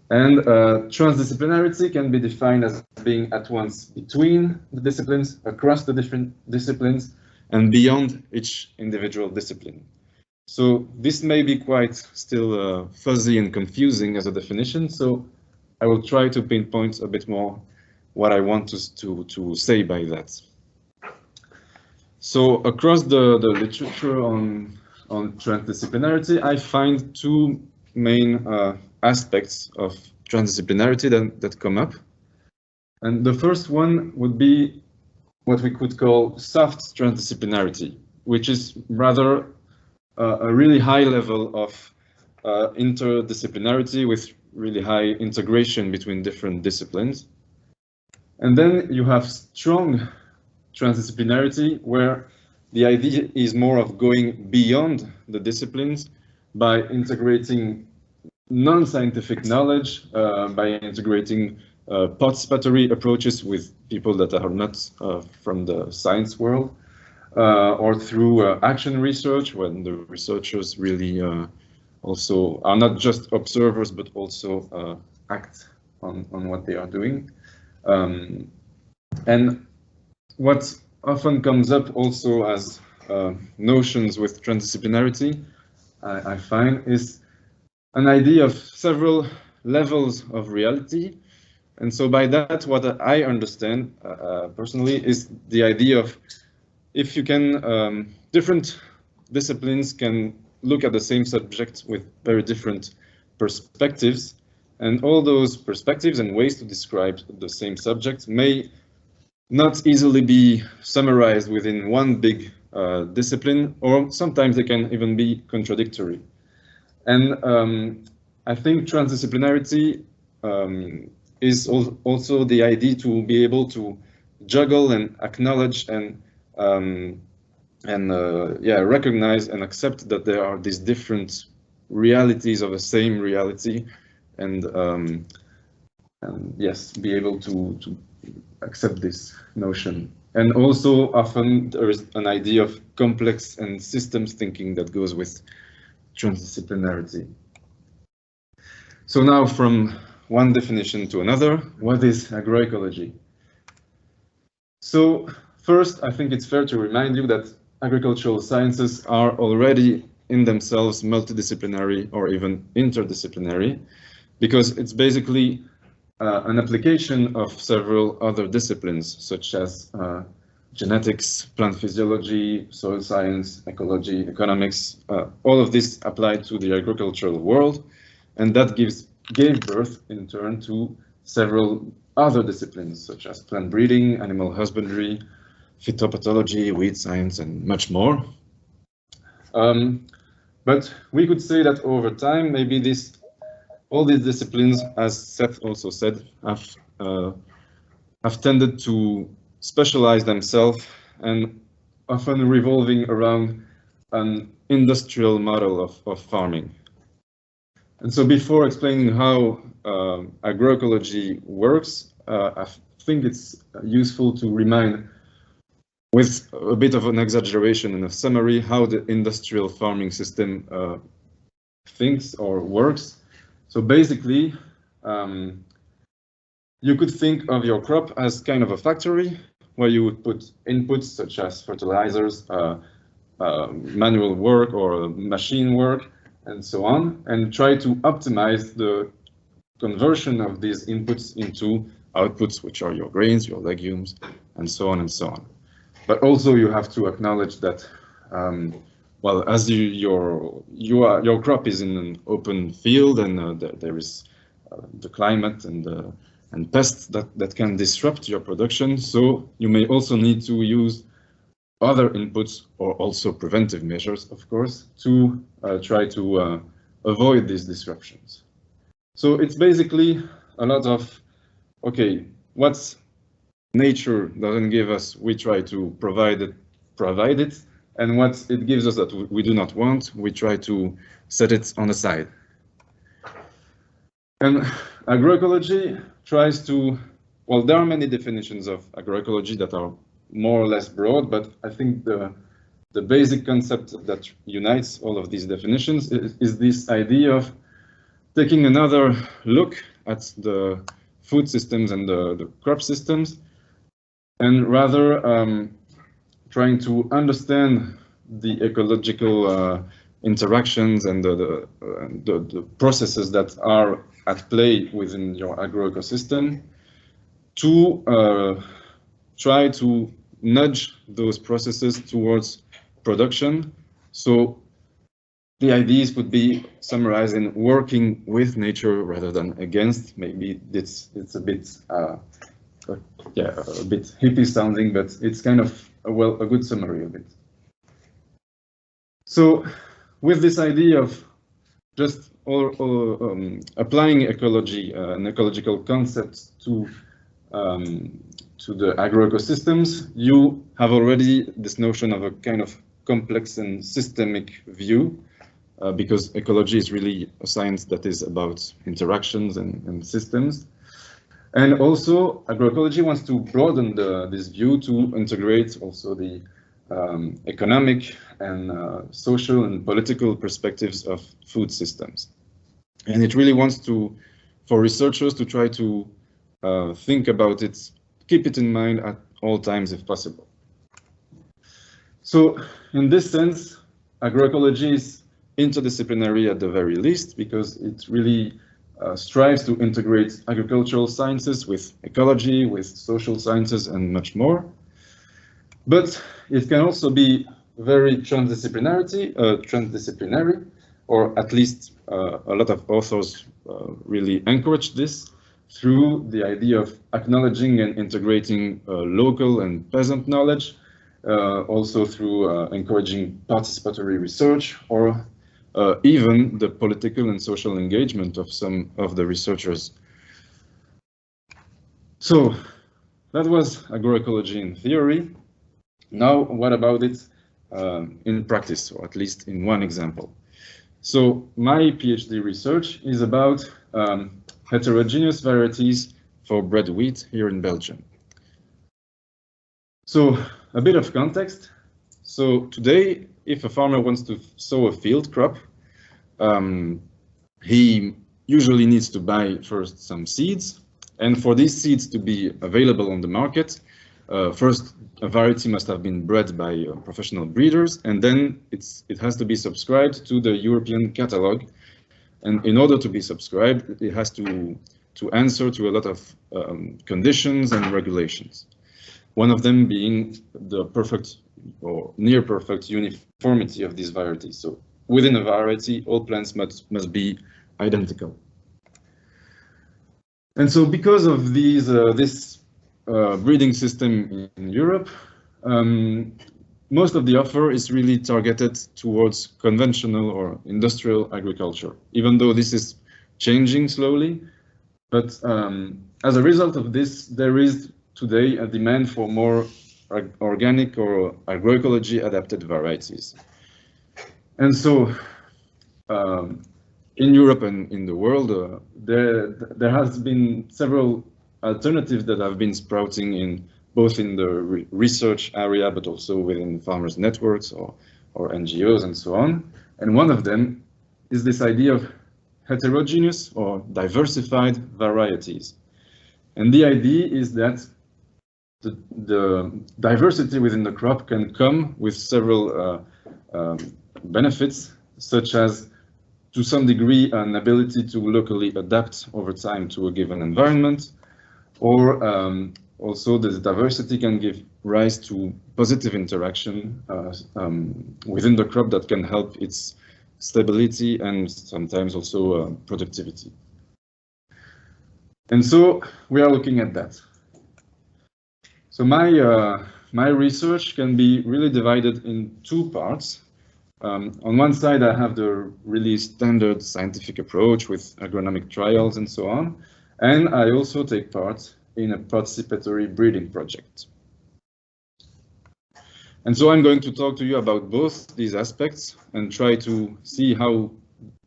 And transdisciplinarity can be defined as being at once between the disciplines, across the different disciplines, and beyond each individual discipline. So this may be quite still fuzzy and confusing as a definition, so I will try to pinpoint a bit more what I want to say by that. So across the literature on transdisciplinarity, I find two main aspects of transdisciplinarity that come up. And the first one would be what we could call soft transdisciplinarity, which is rather a really high level of interdisciplinarity with really high integration between different disciplines. And then you have strong transdisciplinarity, where the idea is more of going beyond the disciplines by integrating non-scientific knowledge, by integrating participatory approaches with people that are not from the science world, or through action research, when the researchers really also are not just observers, but also act on what they are doing. And what often comes up also as notions with transdisciplinarity, I find, is an idea of several levels of reality. And so by that, what I understand personally is the idea of, if you can, different disciplines can look at the same subject with very different perspectives, and all those perspectives and ways to describe the same subject may not easily be summarized within one big discipline, or sometimes they can even be contradictory. And I think transdisciplinarity is also the idea to be able to juggle and acknowledge and recognize and accept that there are these different realities of the same reality, and yes, be able to accept this notion. And also often there is an idea of complex and systems thinking that goes with transdisciplinarity. So now, from one definition to another, what is agroecology? So first, I think it's fair to remind you that agricultural sciences are already in themselves multidisciplinary or even interdisciplinary, because it's basically an application of several other disciplines, such as genetics, plant physiology, soil science, ecology, economics. All of this applied to the agricultural world, and that gave birth in turn to several other disciplines, such as plant breeding, animal husbandry, phytopathology, weed science, and much more. But we could say that over time, maybe all these disciplines, as Seth also said, have tended to specialize themselves, and often revolving around an industrial model of farming. And so before explaining how agroecology works, I think it's useful to remind, with a bit of an exaggeration and a summary, how the industrial farming system thinks or works. So basically, you could think of your crop as kind of a factory where you would put inputs such as fertilizers, manual work or machine work, and so on, and try to optimize the conversion of these inputs into outputs, which are your grains, your legumes, and so on and so on. But also you have to acknowledge that, well, as your crop is in an open field, and there is the climate and pests that can disrupt your production, so you may also need to use other inputs, or also preventive measures, of course, to try to avoid these disruptions. So it's basically a lot of, okay, what nature doesn't give us, we try to provide it, and what it gives us that we do not want, we try to set it on the side. And agroecology tries to, well, there are many definitions of agroecology that are more or less broad, but I think the basic concept that unites all of these definitions is this idea of taking another look at the food systems and the crop systems, and rather trying to understand the ecological interactions and the processes that are at play within your agroecosystem, to try to nudge those processes towards production. So the ideas could be summarized in working with nature rather than against. Maybe it's a bit a bit hippie sounding, but it's kind of a good summary of it. So with this idea of just applying ecology and ecological concepts to the agroecosystems, you have already this notion of a kind of complex and systemic view, because ecology is really a science that is about interactions and systems. And also, agroecology wants to broaden this view to integrate also the economic and social and political perspectives of food systems. And it really wants to for researchers to try to think about it, keep it in mind at all times if possible. So in this sense, agroecology is interdisciplinary at the very least, because it really strives to integrate agricultural sciences with ecology, with social sciences, and much more. But it can also be very transdisciplinary, or at least a lot of authors really encourage this through the idea of acknowledging and integrating local and peasant knowledge, also through encouraging participatory research, or even the political and social engagement of some of the researchers. So that was agroecology in theory. Now, what about it in practice, or at least in one example? So my PhD research is about heterogeneous varieties for bred wheat here in Belgium. So a bit of context. So today, if a farmer wants to sow a field crop, he usually needs to buy first some seeds. And for these seeds to be available on the market, first a variety must have been bred by professional breeders, and then it has to be subscribed to the European catalog. And in order to be subscribed, it has to answer to a lot of conditions and regulations. One of them being the perfect or near perfect uniformity of these varieties. So within a variety, all plants must be identical. And so because of this breeding system in Europe, most of the offer is really targeted towards conventional or industrial agriculture, even though this is changing slowly. But as a result of this, there is today a demand for more organic or agroecology adapted varieties. And so in Europe and in the world, there has been several alternatives that have been sprouting in both in the research area, but also within farmers' networks or NGOs and so on. And one of them is this idea of heterogeneous or diversified varieties. And the idea is that the diversity within the crop can come with several benefits, such as, to some degree, an ability to locally adapt over time to a given environment, or also the diversity can give rise to positive interaction within the crop that can help its stability and sometimes also productivity. And so we are looking at that. So my research can be really divided in two parts. On one side, I have the really standard scientific approach with agronomic trials and so on. And I also take part in a participatory breeding project. And so I'm going to talk to you about both these aspects and try to see how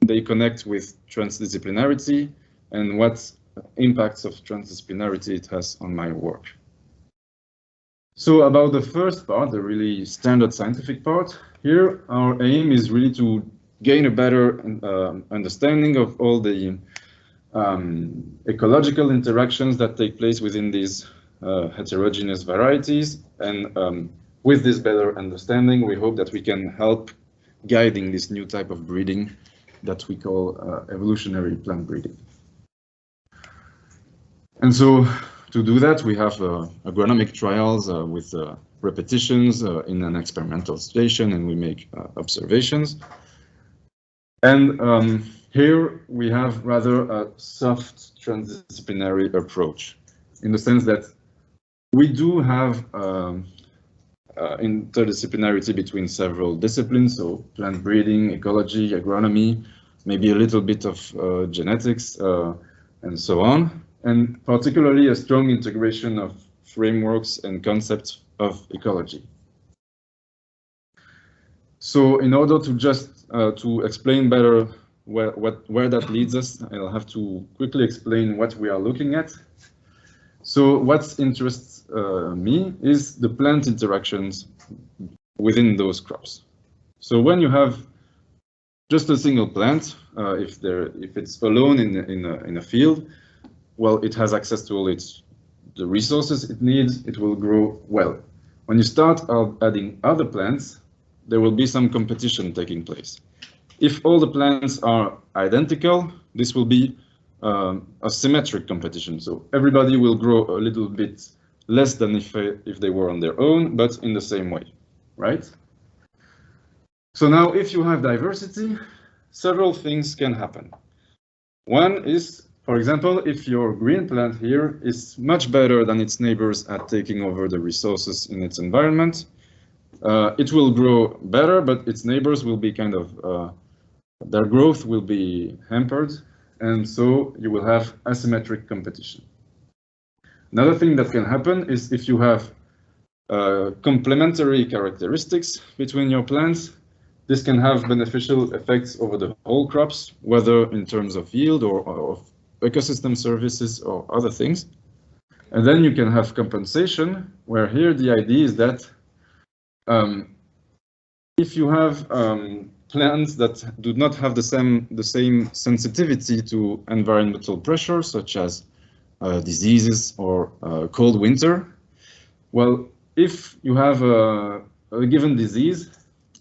they connect with transdisciplinarity and what impacts of transdisciplinarity it has on my work. So about the first part, the really standard scientific part, here our aim is really to gain a better understanding of all the ecological interactions that take place within these heterogeneous varieties. And with this better understanding, we hope that we can help guiding this new type of breeding that we call evolutionary plant breeding. And so to do that, we have agronomic trials with repetitions in an experimental station, and we make observations. And here we have rather a soft transdisciplinary approach, in the sense that we do have interdisciplinarity between several disciplines, so plant breeding, ecology, agronomy, maybe a little bit of genetics, and so on, and particularly a strong integration of frameworks and concepts of ecology. So in order to just to explain better where that leads us, I'll have to quickly explain what we are looking at. So what interests me is the plant interactions within those crops. So when you have just a single plant, if it's alone in a field, well, it has access to all the resources it needs, it will grow well. When you start adding other plants, there will be some competition taking place. If all the plants are identical, this will be a symmetric competition. So everybody will grow a little bit less than if they were on their own, but in the same way, right? So now if you have diversity, several things can happen. One is, for example, if your green plant here is much better than its neighbors at taking over the resources in its environment, it will grow better, but its neighbors will be kind of, their growth will be hampered, and so you will have asymmetric competition. Another thing that can happen is if you have complementary characteristics between your plants, this can have beneficial effects over the whole crops, whether in terms of yield or of ecosystem services or other things. And then you can have compensation, where here the idea is that if you have plants that do not have the same sensitivity to environmental pressure, such as diseases or cold winter, well, if you have a given disease,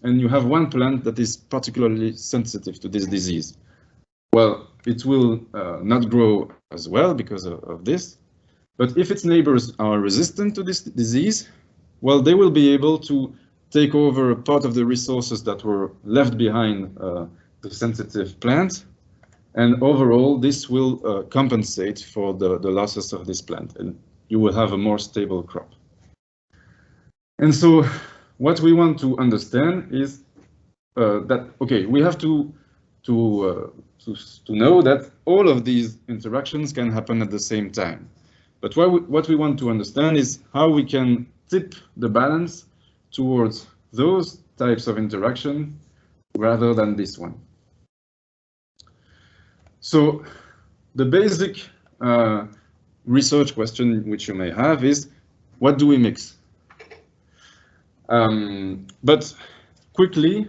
and you have one plant that is particularly sensitive to this disease, well, it will not grow as well because of this. But if its neighbors are resistant to this disease, well, they will be able to take over part of the resources that were left behind the sensitive plant. And overall, this will compensate for the losses of this plant, and you will have a more stable crop. And so what we want to understand is that, okay, we have to know that all of these interactions can happen at the same time. But what we want to understand is how we can tip the balance towards those types of interaction rather than this one. So the basic research question which you may have is, what do we mix? But quickly,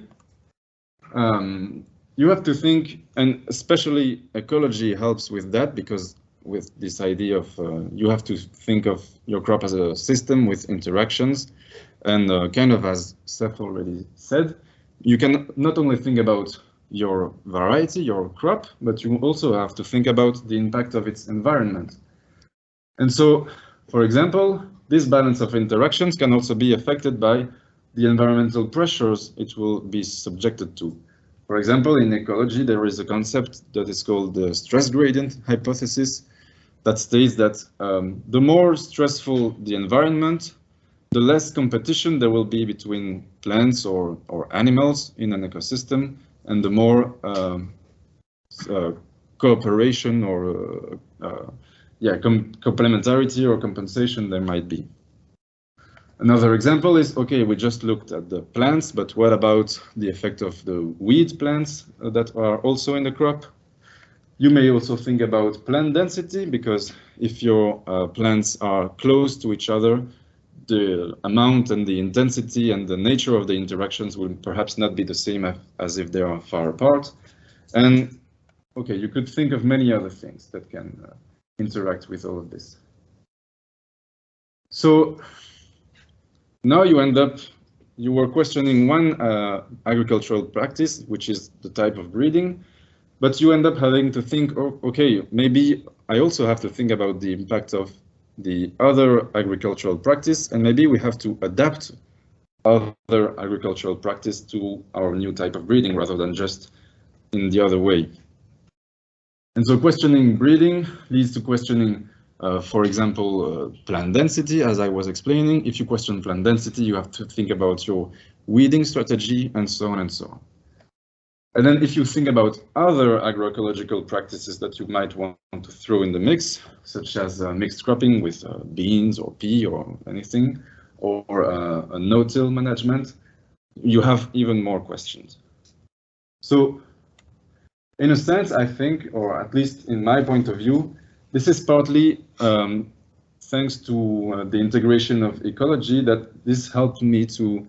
you have to think, and especially ecology helps with that, because with this idea of you have to think of your crop as a system with interactions, and kind of as Seth already said, you can not only think about your variety, your crop, but you also have to think about the impact of its environment. And so, for example, this balance of interactions can also be affected by the environmental pressures it will be subjected to. For example, in ecology, there is a concept that is called the stress gradient hypothesis that states that the more stressful the environment, the less competition there will be between plants or animals in an ecosystem, and the more cooperation or complementarity or compensation there might be. Another example is, okay, we just looked at the plants, but what about the effect of the weed plants that are also in the crop? You may also think about plant density, because if your plants are close to each other, the amount and the intensity and the nature of the interactions will perhaps not be the same as if they are far apart. And okay, you could think of many other things that can interact with all of this. So now you were questioning one agricultural practice, which is the type of breeding, but you end up having to think, oh, okay, maybe I also have to think about the impact of the other agricultural practice, and maybe we have to adapt other agricultural practice to our new type of breeding rather than just in the other way. And so questioning breeding leads to questioning, for example, plant density, as I was explaining. If you question plant density, you have to think about your weeding strategy and so on and so on. And then if you think about other agroecological practices that you might want to throw in the mix, such as mixed cropping with beans or pea or anything, or a no-till management, you have even more questions. So in a sense, I think, or at least in my point of view, this is partly thanks to the integration of ecology that this helped me to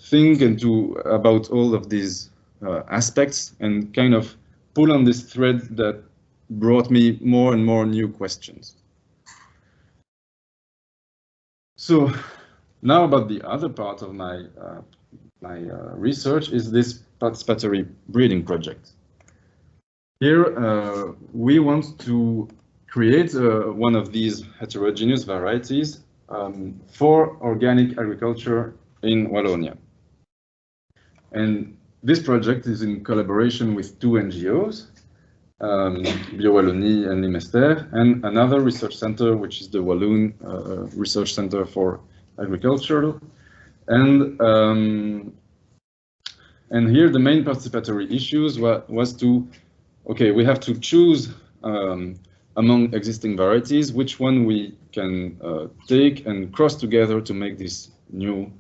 think and about all of these aspects and kind of pull on this thread that brought me more and more new questions. So now about the other part of my research is this participatory breeding project. Here we want to create one of these heterogeneous varieties for organic agriculture in Wallonia. And this project is in collaboration with two NGOs, Bio-Wallonie and Limester, and another research center, which is the Walloon Research Center for Agriculture. And here the main participatory issues was to, okay, we have to choose among existing varieties which one we can take and cross together to make this new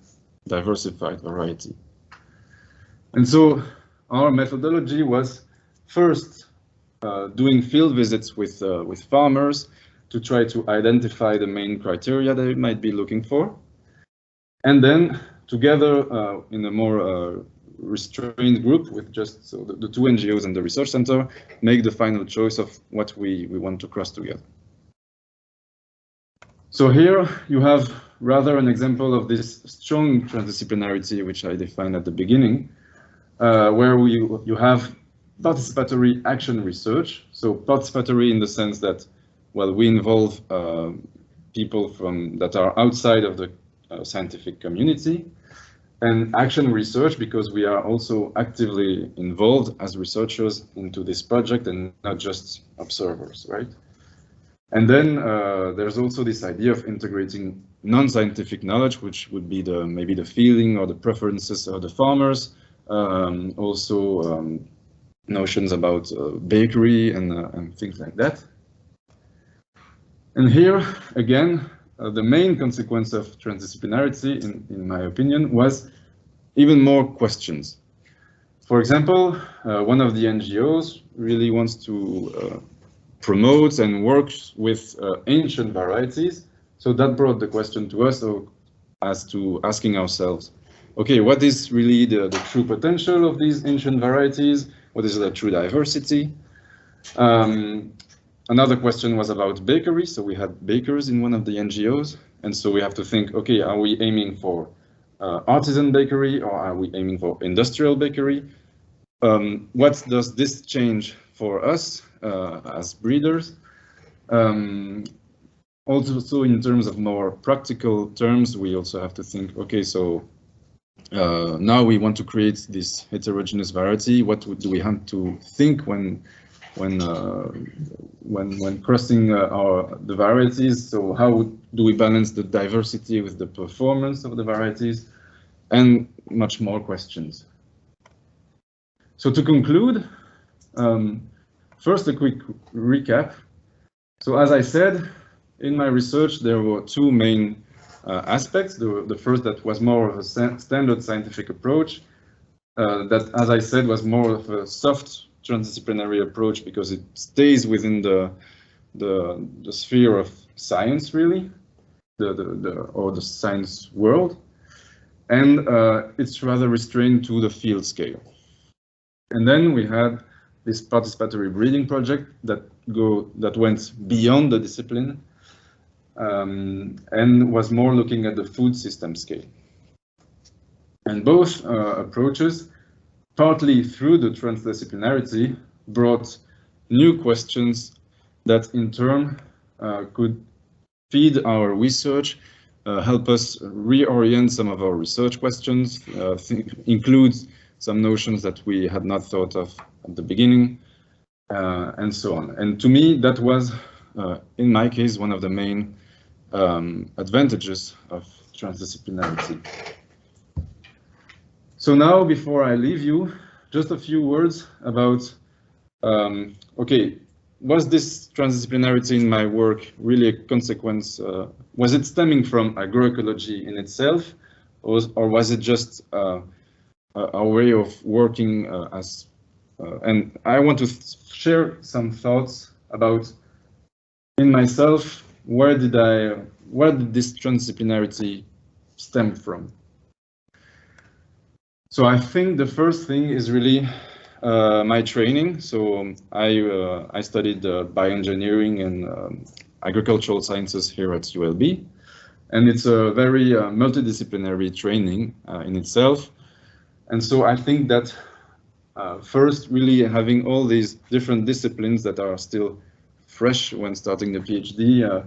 diversified variety. And so our methodology was first doing field visits with farmers to try to identify the main criteria they might be looking for. And then together in a more restrained group with just so the two NGOs and the research center make the final choice of what we want to cross together. So here you have rather an example of this strong transdisciplinarity, which I defined at the beginning, where you have participatory action research. So participatory in the sense that, well, we involve people that are outside of the scientific community, and action research because we are also actively involved as researchers into this project and not just observers, right? And then there's also this idea of integrating non-scientific knowledge, which would be maybe the feeling or the preferences of the farmers, also notions about bakery and things like that. And here, again, the main consequence of transdisciplinarity, in my opinion, was even more questions. For example, one of the NGOs really wants to promote and works with ancient varieties. So that brought the question to us as to asking ourselves, okay, what is really the true potential of these ancient varieties? What is the true diversity? Another question was about bakery. So we had bakers in one of the NGOs. And so we have to think, okay, are we aiming for artisan bakery or are we aiming for industrial bakery? What does this change for us as breeders? Also in terms of more practical terms, we also have to think, okay, so now we want to create this heterogeneous variety. What do we have to think when crossing the varieties? So how do we balance the diversity with the performance of the varieties? And much more questions. So to conclude, first a quick recap. So as I said, in my research there were two main aspects. The first that was more of a standard scientific approach, that, as I said, was more of a soft transdisciplinary approach because it stays within the sphere of science, really, or the science world, and it's rather restrained to the field scale. And then we had this participatory breeding project that went beyond the discipline and was more looking at the food system scale. And both approaches, partly through the transdisciplinarity, brought new questions that in turn could feed our research, help us reorient some of our research questions, include some notions that we had not thought of at the beginning, and so on. And to me, that was, in my case, one of the main advantages of transdisciplinarity. So now, before I leave you, just a few words about, okay, was this transdisciplinarity in my work really a consequence? Was it stemming from agroecology in itself, or was it just a way of working and I want to share some thoughts about, in myself, where did this transdisciplinarity stem from? So I think the first thing is really my training. So I studied bioengineering and agricultural sciences here at ULB, and it's a very multidisciplinary training in itself. And so I think that first, really having all these different disciplines that are still fresh when starting the PhD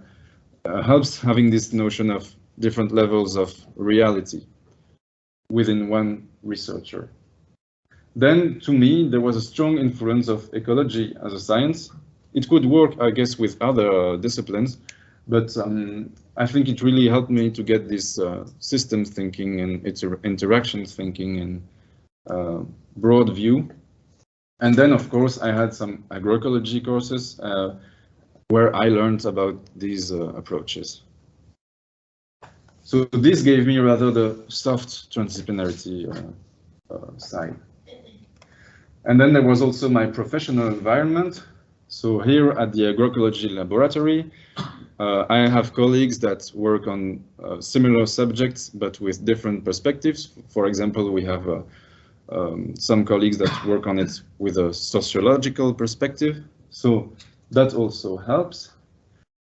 helps having this notion of different levels of reality within one researcher. Then, to me, there was a strong influence of ecology as a science. It could work, I guess, with other disciplines, but I think it really helped me to get this systems thinking and interactions thinking and broad view. And then, of course, I had some agroecology courses where I learned about these approaches. So this gave me rather the soft transdisciplinarity side. And then there was also my professional environment. So here at the agroecology laboratory, I have colleagues that work on similar subjects, but with different perspectives. For example, we have some colleagues that work on it with a sociological perspective. So that also helps.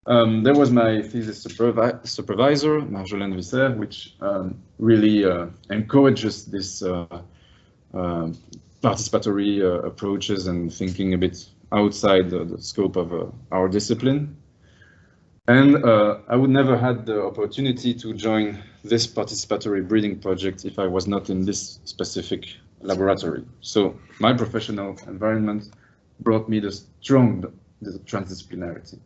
There was my thesis supervisor, Marjolaine Visser, which really encourages this participatory approaches and thinking a bit outside the scope of our discipline. And I would never had the opportunity to join this participatory breeding project if I was not in this specific laboratory. So my professional environment brought me the transdisciplinarity.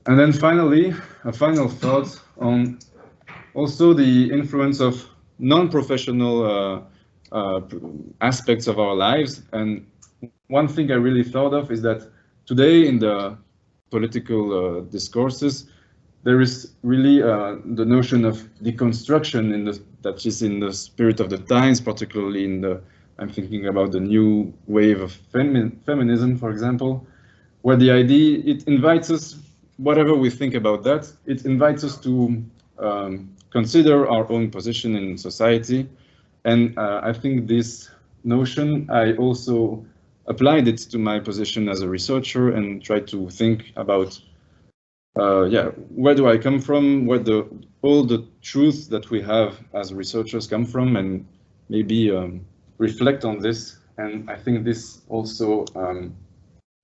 And then finally, a final thought on also the influence of non-professional aspects of our lives. And one thing I really thought of is that today in the political discourses, there is really the notion of deconstruction that is in the spirit of the times, particularly in I'm thinking about the new wave of feminism, for example, where the idea, it invites us, whatever we think about that, it invites us to consider our own position in society. And I think this notion, I also applied it to my position as a researcher and tried to think about, where do I come from, where all the truths that we have as researchers come from, and maybe reflect on this. And I think this also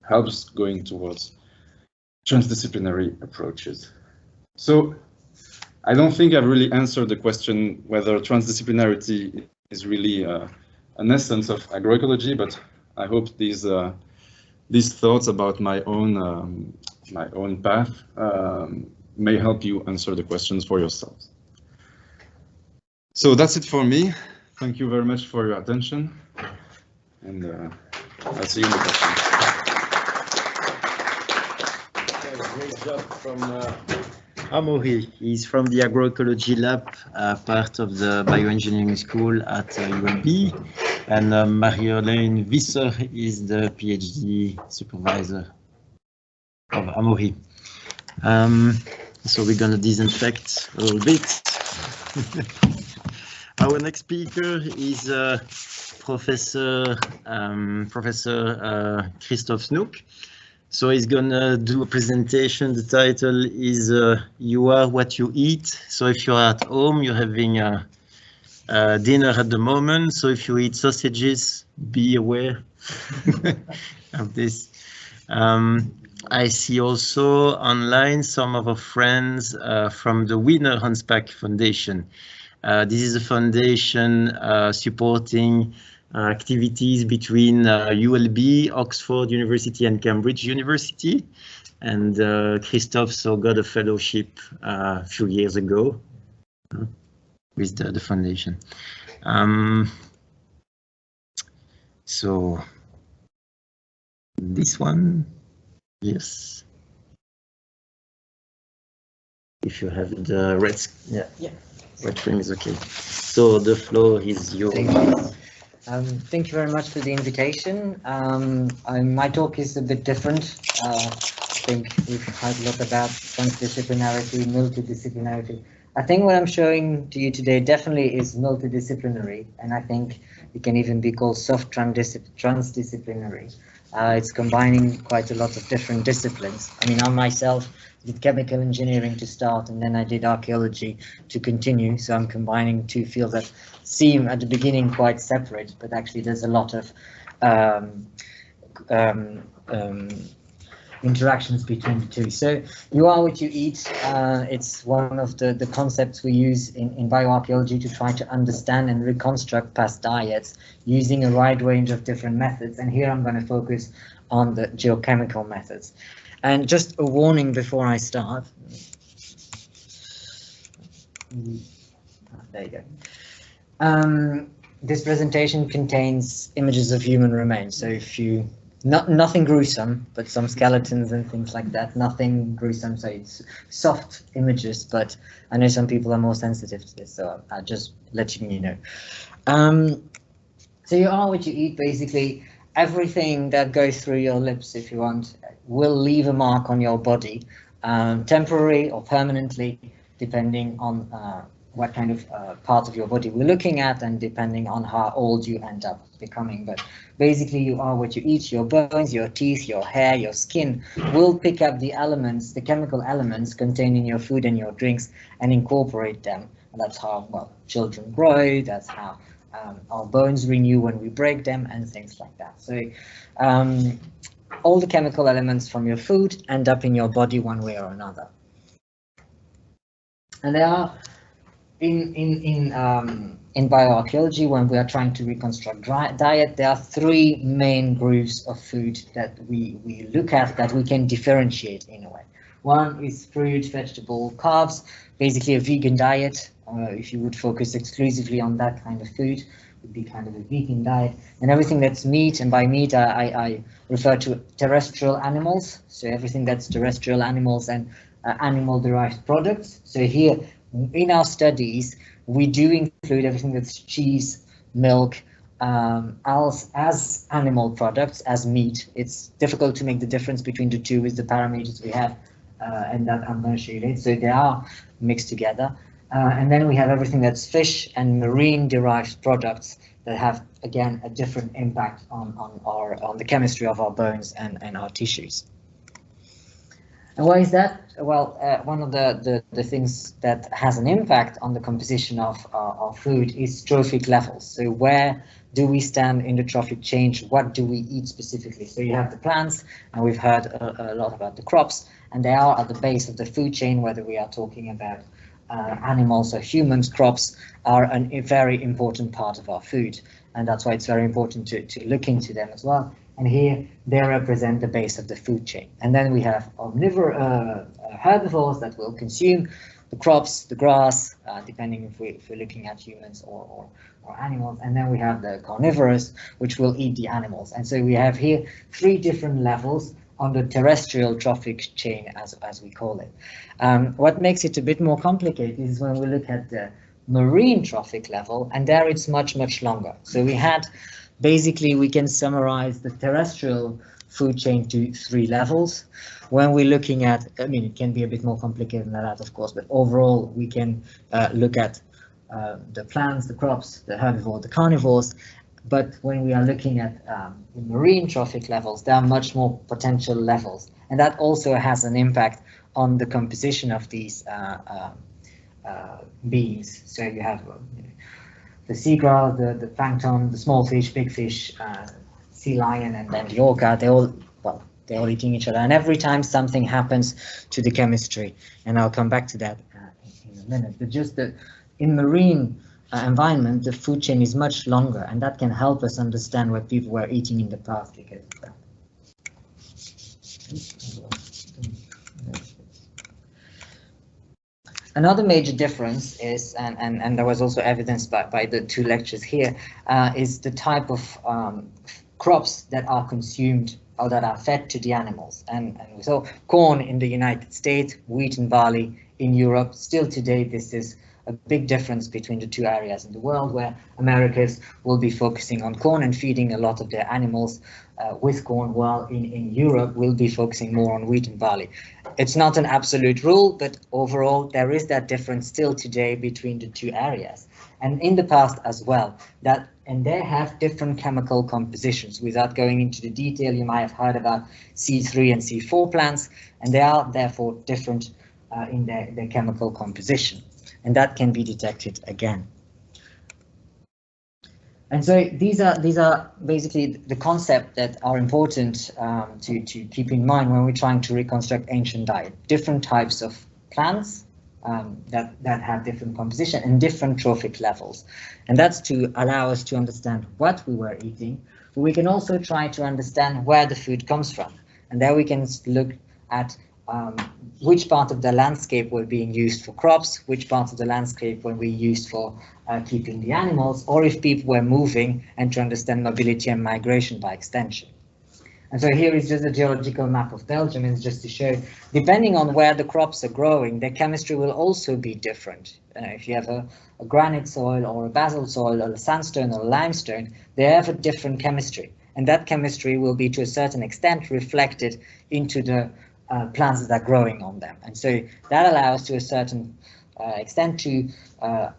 helps going towards transdisciplinary approaches. So I don't think I've really answered the question whether transdisciplinarity is really an essence of agroecology, but I hope these thoughts about my own path may help you answer the questions for yourselves. So that's it for me. Thank you very much for your attention, and I'll see you in the questions. Great job from Amaury. He's from the agroecology lab, part of the bioengineering school at ULB, and Marjolaine Visser is the PhD supervisor of Amaury. So we're going to disinfect a little bit. Our next speaker is Professor Christophe Snoek. So he's gonna do a presentation. The title is "You Are What You Eat." So if you're at home, you're having a dinner at the moment. So if you eat sausages, be aware of this. I see also online some of our friends from the Wiener Hansbach Foundation. This is a foundation supporting activities between ULB, Oxford University and Cambridge University. And Christophe got a fellowship a few years ago with the foundation. So this one, yes. If you have the red, red screen is okay. So the floor is yours. Thank you very much for the invitation. My talk is a bit different. I think we've heard a lot about transdisciplinarity, multidisciplinarity. I think what I'm showing to you today definitely is multidisciplinary, and I think it can even be called soft transdisciplinary. It's combining quite a lot of different disciplines. I mean, I myself did chemical engineering to start, and then I did archaeology to continue. So I'm combining two fields that seem at the beginning quite separate, but actually there's a lot of interactions between the two. So you are what you eat. It's one of the concepts we use in bioarchaeology to try to understand and reconstruct past diets using a wide range of different methods. And here I'm going to focus on the geochemical methods. And just a warning before I start. There you go. This presentation contains images of human remains. So if you nothing gruesome, but some skeletons and things like that. Nothing gruesome, so it's soft images, but I know some people are more sensitive to this, so I'll just letting you know. So you are what you eat, basically. Everything that goes through your lips, if you want, will leave a mark on your body, temporary or permanently, depending on what kind of part of your body we're looking at and depending on how old you end up becoming. But basically you are what you eat. Your bones, your teeth, your hair, your skin will pick up the elements, the chemical elements contained in your food and your drinks and incorporate them. And that's how, well, children grow, that's how our bones renew when we break them and things like that. So all the chemical elements from your food end up in your body one way or another. And there are in bioarchaeology, when we are trying to reconstruct diet, there are three main groups of food that we look at that we can differentiate in a way. One is fruit, vegetable, carbs, basically a vegan diet. If you would focus exclusively on that kind of food, would be kind of a vegan diet. And everything that's meat, and by meat I refer to terrestrial animals, so everything that's terrestrial animals and animal-derived products. So here, in our studies, we do include everything that's cheese, milk, as animal products, as meat. It's difficult to make the difference between the two with the parameters we have, and that I'm going to show you later. So they are mixed together. And then we have everything that's fish and marine-derived products that have, again, a different impact on the chemistry of our bones and our tissues. And why is that? Well, one of the things that has an impact on the composition of our food is trophic levels. So where do we stand in the trophic chain? What do we eat specifically? So you have the plants, and we've heard a lot about the crops, and they are at the base of the food chain, whether we are talking about animals or humans. Crops are a very important part of our food, and that's why it's very important to look into them as well. And here they represent the base of the food chain. And then we have omnivore herbivores that will consume the crops, the grass, depending if we're looking at humans or animals. And then we have the carnivorous, which will eat the animals. And so we have here three different levels on the terrestrial trophic chain, as we call it. What makes it a bit more complicated is when we look at the marine trophic level, and there it's much, much longer. So we had, basically, we can summarize the terrestrial food chain to three levels. When we're looking at, I mean, it can be a bit more complicated than that, of course, but overall, we can look at the plants, the crops, the herbivores, the carnivores. But when we are looking at the marine trophic levels, there are much more potential levels. And that also has an impact on the composition of these beings. So you have the seagull, the plankton, the small fish, big fish, sea lion, and then the orca. They're all eating each other. And every time something happens to the chemistry, and I'll come back to that in a minute. But just in marine environment, the food chain is much longer, and that can help us understand what people were eating in the past because of that. Another major difference is, and there was also evidenced by the two lectures here, is the type of crops that are consumed or that are fed to the animals. And we saw corn in the United States, wheat and barley in Europe. Still today, this is a big difference between the two areas in the world, where Americas will be focusing on corn and feeding a lot of their animals with corn, while in Europe will be focusing more on wheat and barley. It's not an absolute rule, but overall there is that difference still today between the two areas, and in the past as well. And they have different chemical compositions. Without going into the detail, you might have heard about C3 and C4 plants, and they are therefore different in their chemical composition, and that can be detected again. And so these are basically the concepts that are important to keep in mind when we're trying to reconstruct ancient diet. Different types of plants that have different composition and different trophic levels. And that's to allow us to understand what we were eating, but we can also try to understand where the food comes from. And there we can look at which part of the landscape were being used for crops, which parts of the landscape were being used for keeping the animals, or if people were moving, and to understand mobility and migration by extension. And so here is just a geological map of Belgium, and it's just to show, depending on where the crops are growing, their chemistry will also be different. If you have a granite soil or a basalt soil or a sandstone or a limestone, they have a different chemistry, and that chemistry will be to a certain extent reflected into the plants that are growing on them. And so that allows to a certain extent to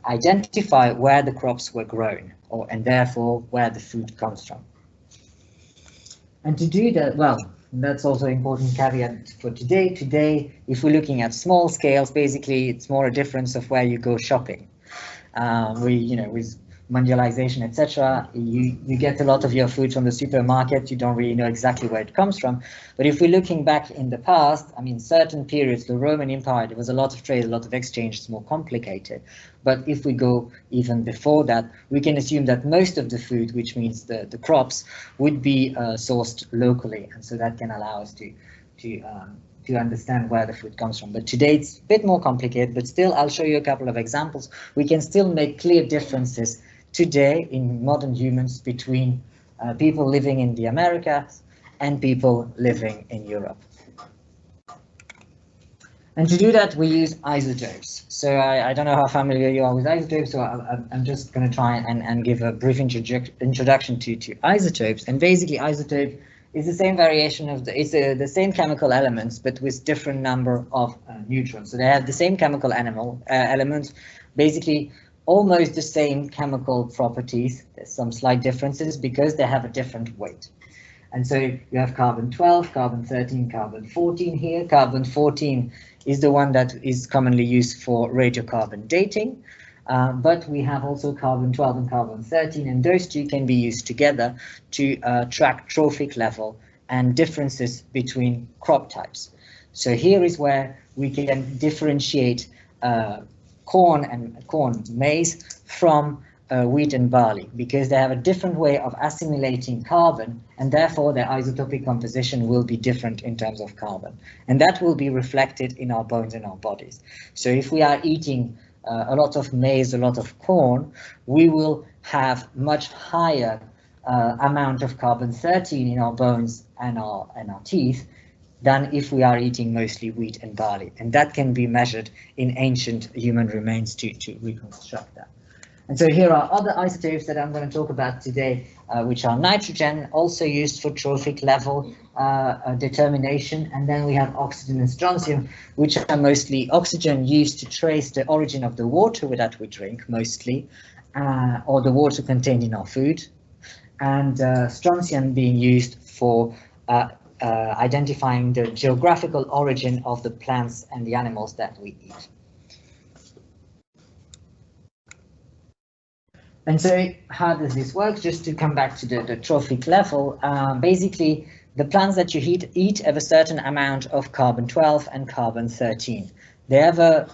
identify where the crops were grown, and therefore where the food comes from. And to do that, well, that's also an important caveat for today. Today, if we're looking at small scales, basically it's more a difference of where you go shopping. With mondialization, etc., you get a lot of your food from the supermarket. You don't really know exactly where it comes from. But if we're looking back in the past, I mean, certain periods, the Roman Empire, there was a lot of trade, a lot of exchange, it's more complicated. But if we go even before that, we can assume that most of the food, which means the crops, would be sourced locally. And so that can allow us to understand where the food comes from. But today it's a bit more complicated, but still I'll show you a couple of examples. We can still make clear differences today in modern humans between people living in the Americas and people living in Europe. And to do that, we use isotopes. So I don't know how familiar you are with isotopes, so I'm just going to try and give a brief introduction to isotopes. And basically, isotope is the same variation of it's the same chemical elements, but with different number of neutrons. So they have the same chemical elements, basically almost the same chemical properties. There's some slight differences because they have a different weight. And so you have carbon 12, carbon 13, carbon 14 here. Carbon 14 is the one that is commonly used for radiocarbon dating. But we have also carbon 12 and carbon 13, and those two can be used together to track trophic level and differences between crop types. So here is where we can differentiate corn, maize from wheat and barley, because they have a different way of assimilating carbon, and therefore their isotopic composition will be different in terms of carbon. And that will be reflected in our bones and our bodies. So if we are eating a lot of maize, a lot of corn, we will have much higher amount of carbon 13 in our bones and our teeth than if we are eating mostly wheat and barley. And that can be measured in ancient human remains to reconstruct that. And so here are other isotopes that I'm going to talk about today, which are nitrogen, also used for trophic level determination. And then we have oxygen and strontium, which are mostly oxygen used to trace the origin of the water that we drink mostly, or the water contained in our food, and strontium being used for identifying the geographical origin of the plants and the animals that we eat. And so how does this work? Just to come back to the trophic level, basically the plants that you eat have a certain amount of carbon 12 and carbon 13. They have a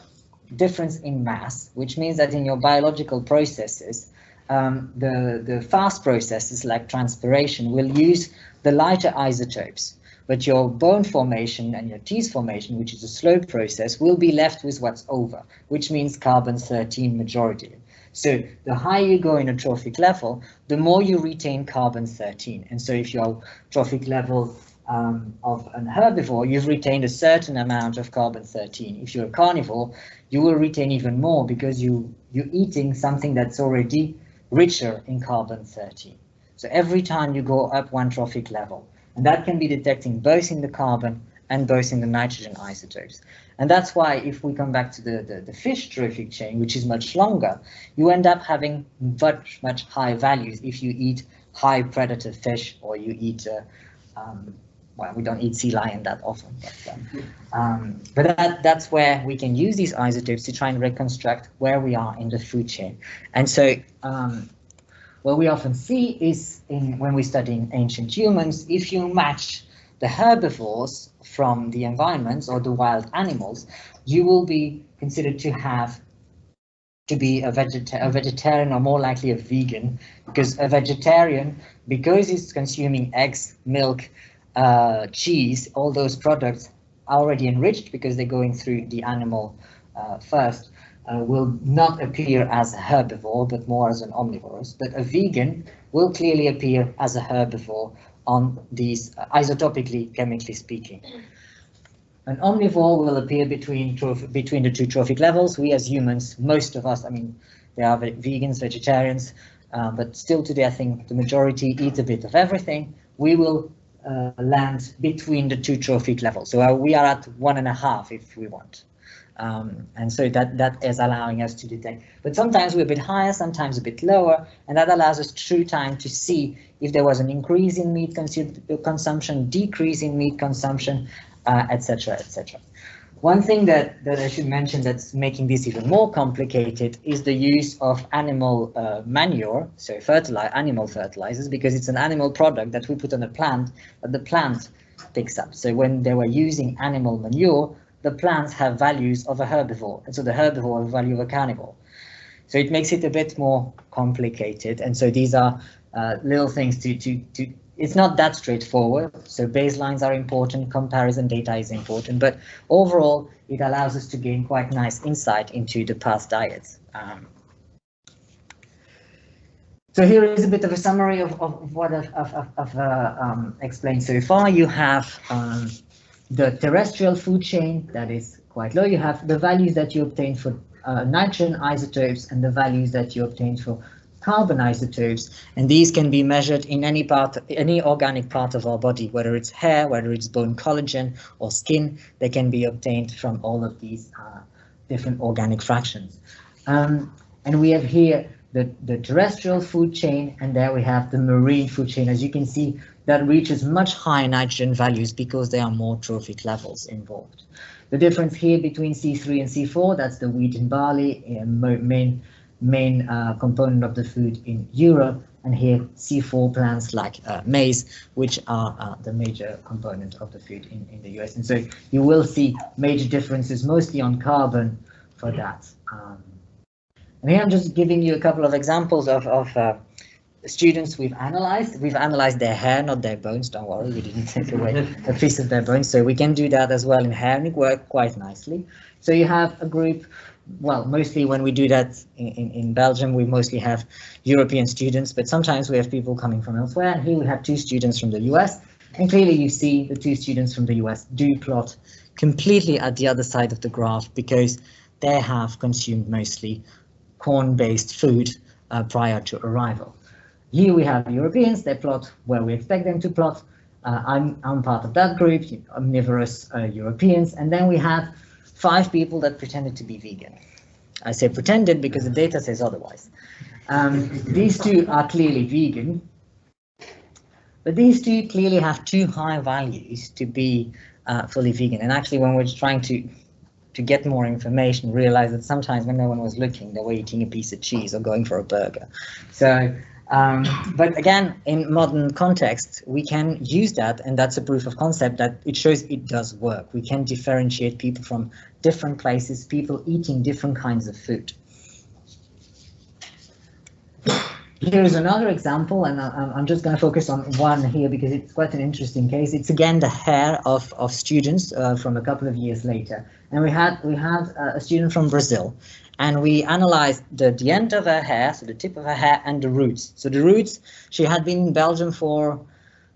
difference in mass, which means that in your biological processes, the fast processes like transpiration will use the lighter isotopes, but your bone formation and your teeth formation, which is a slow process, will be left with what's over, which means carbon 13 majority. So the higher you go in a trophic level, the more you retain carbon 13. And so if your trophic level of an herbivore, you've retained a certain amount of carbon-13. If you're a carnivore, you will retain even more because you're eating something that's already richer in carbon-13. So every time you go up one trophic level, and that can be detecting both in the carbon and both in the nitrogen isotopes. And that's why if we come back to the fish trophic chain, which is much longer, you end up having much higher values if you eat high predator fish or you eat, well, we don't eat sea lion that often, but that's where we can use these isotopes to try and reconstruct where we are in the food chain. And so what we often see is when we study ancient humans, if you match the herbivores from the environments or the wild animals, you will be considered to be a vegetarian or more likely a vegan, because a vegetarian, because it's consuming eggs, milk, cheese, all those products are already enriched because they're going through the animal first, will not appear as a herbivore but more as an omnivorous. But a vegan will clearly appear as a herbivore on these isotopically, chemically speaking. An omnivore will appear between the two trophic levels. We as humans, most of us, I mean, there are vegans, vegetarians, but still today I think the majority eat a bit of everything. We will land between the two trophic levels. So we are at 1.5 if we want. And so that is allowing us to detect. But sometimes we're a bit higher, sometimes a bit lower, and that allows us through time to see if there was an increase in meat consumption, decrease in meat consumption, etc., etc. One thing that I should mention that's making this even more complicated is the use of animal manure, so animal fertilizers, because it's an animal product that we put on a plant that the plant picks up. So when they were using animal manure, the plants have values of a herbivore, and so the herbivore has a value of a carnivore. So it makes it a bit more complicated, and so these are little things to it's not that straightforward. So baselines are important, comparison data is important, but overall it allows us to gain quite nice insight into the past diets. So here is a bit of a summary of what I've explained so far. You have the terrestrial food chain that is quite low. You have the values that you obtain for nitrogen isotopes and the values that you obtain for carbon isotopes, and these can be measured in any organic part of our body, whether it's hair, whether it's bone collagen or skin. They can be obtained from all of these different organic fractions. And we have here the terrestrial food chain, and there we have the marine food chain. As you can see, that reaches much higher nitrogen values because there are more trophic levels involved. The difference here between C3 and C4, that's the wheat and barley, main component of the food in Europe, and here C4 plants like maize, which are the major component of the food in the US. And so you will see major differences, mostly on carbon for that. And here I'm just giving you a couple of examples of students we've analyzed. We've analyzed their hair, not their bones, don't worry, we didn't take away a piece of their bones, so we can do that as well in hair, and it worked quite nicely. So you have a group, well, mostly when we do that in Belgium, we mostly have European students, but sometimes we have people coming from elsewhere. And here we have 2 students from the US, and clearly you see the 2 students from the US do plot completely at the other side of the graph because they have consumed mostly corn-based food prior to arrival. Here we have Europeans, they plot where we expect them to plot. I'm part of that group, omnivorous Europeans, and then we have 5 people that pretended to be vegan. I say pretended because the data says otherwise. These 2 are clearly vegan, but these 2 clearly have too high values to be fully vegan. And actually, when we're trying to get more information, realize that sometimes when no one was looking, they were eating a piece of cheese or going for a burger. So, but again, in modern context, we can use that, and that's a proof of concept that it shows it does work. We can differentiate people from different places, people eating different kinds of food. Here's another example, and I'm just going to focus on one here because it's quite an interesting case. It's again the hair of students from a couple of years later, and we had a student from Brazil, and we analyzed the end of her hair, so the tip of her hair, and the roots. So the roots, she had been in Belgium for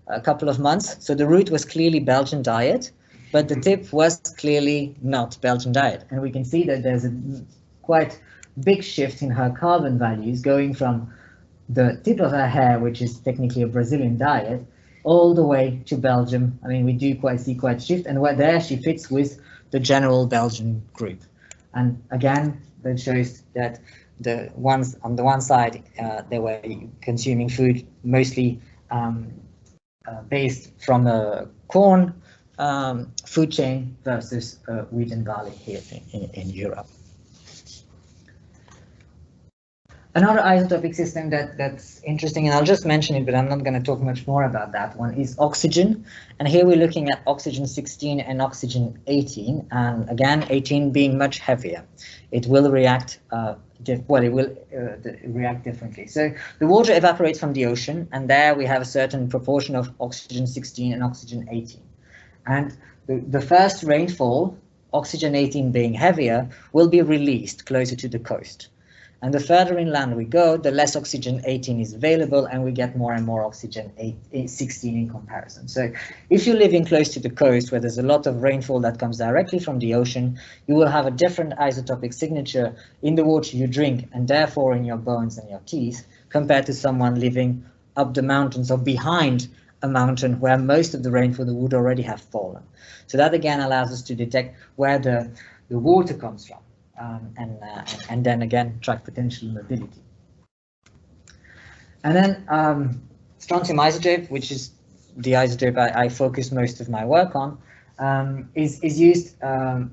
a couple of months. So the root was clearly Belgian diet, but the tip was clearly not Belgian diet. And we can see that there's a quite big shift in her carbon values going from the tip of her hair, which is technically a Brazilian diet, all the way to Belgium. I mean, we do see quite shift, and where there she fits with the general Belgian group. And again, that shows that the ones on the one side, they were consuming food mostly based from a corn food chain versus wheat and barley here in Europe. Another isotopic system that's interesting, and I'll just mention it, but I'm not going to talk much more about that one, is oxygen. And here we're looking at oxygen 16 and oxygen 18, and again, 18 being much heavier. It will react, react differently. So the water evaporates from the ocean, and there we have a certain proportion of oxygen 16 and oxygen 18. And the first rainfall, oxygen 18 being heavier, will be released closer to the coast. And the further inland we go, the less oxygen 18 is available, and we get more and more oxygen 16 in comparison. So if you're living close to the coast where there's a lot of rainfall that comes directly from the ocean, you will have a different isotopic signature in the water you drink, and therefore in your bones and your teeth, compared to someone living up the mountains or behind a mountain where most of the rainfall would already have fallen. So that again allows us to detect where the water comes from. And then again track potential mobility. And then strontium isotope, which is the isotope I focus most of my work on, is used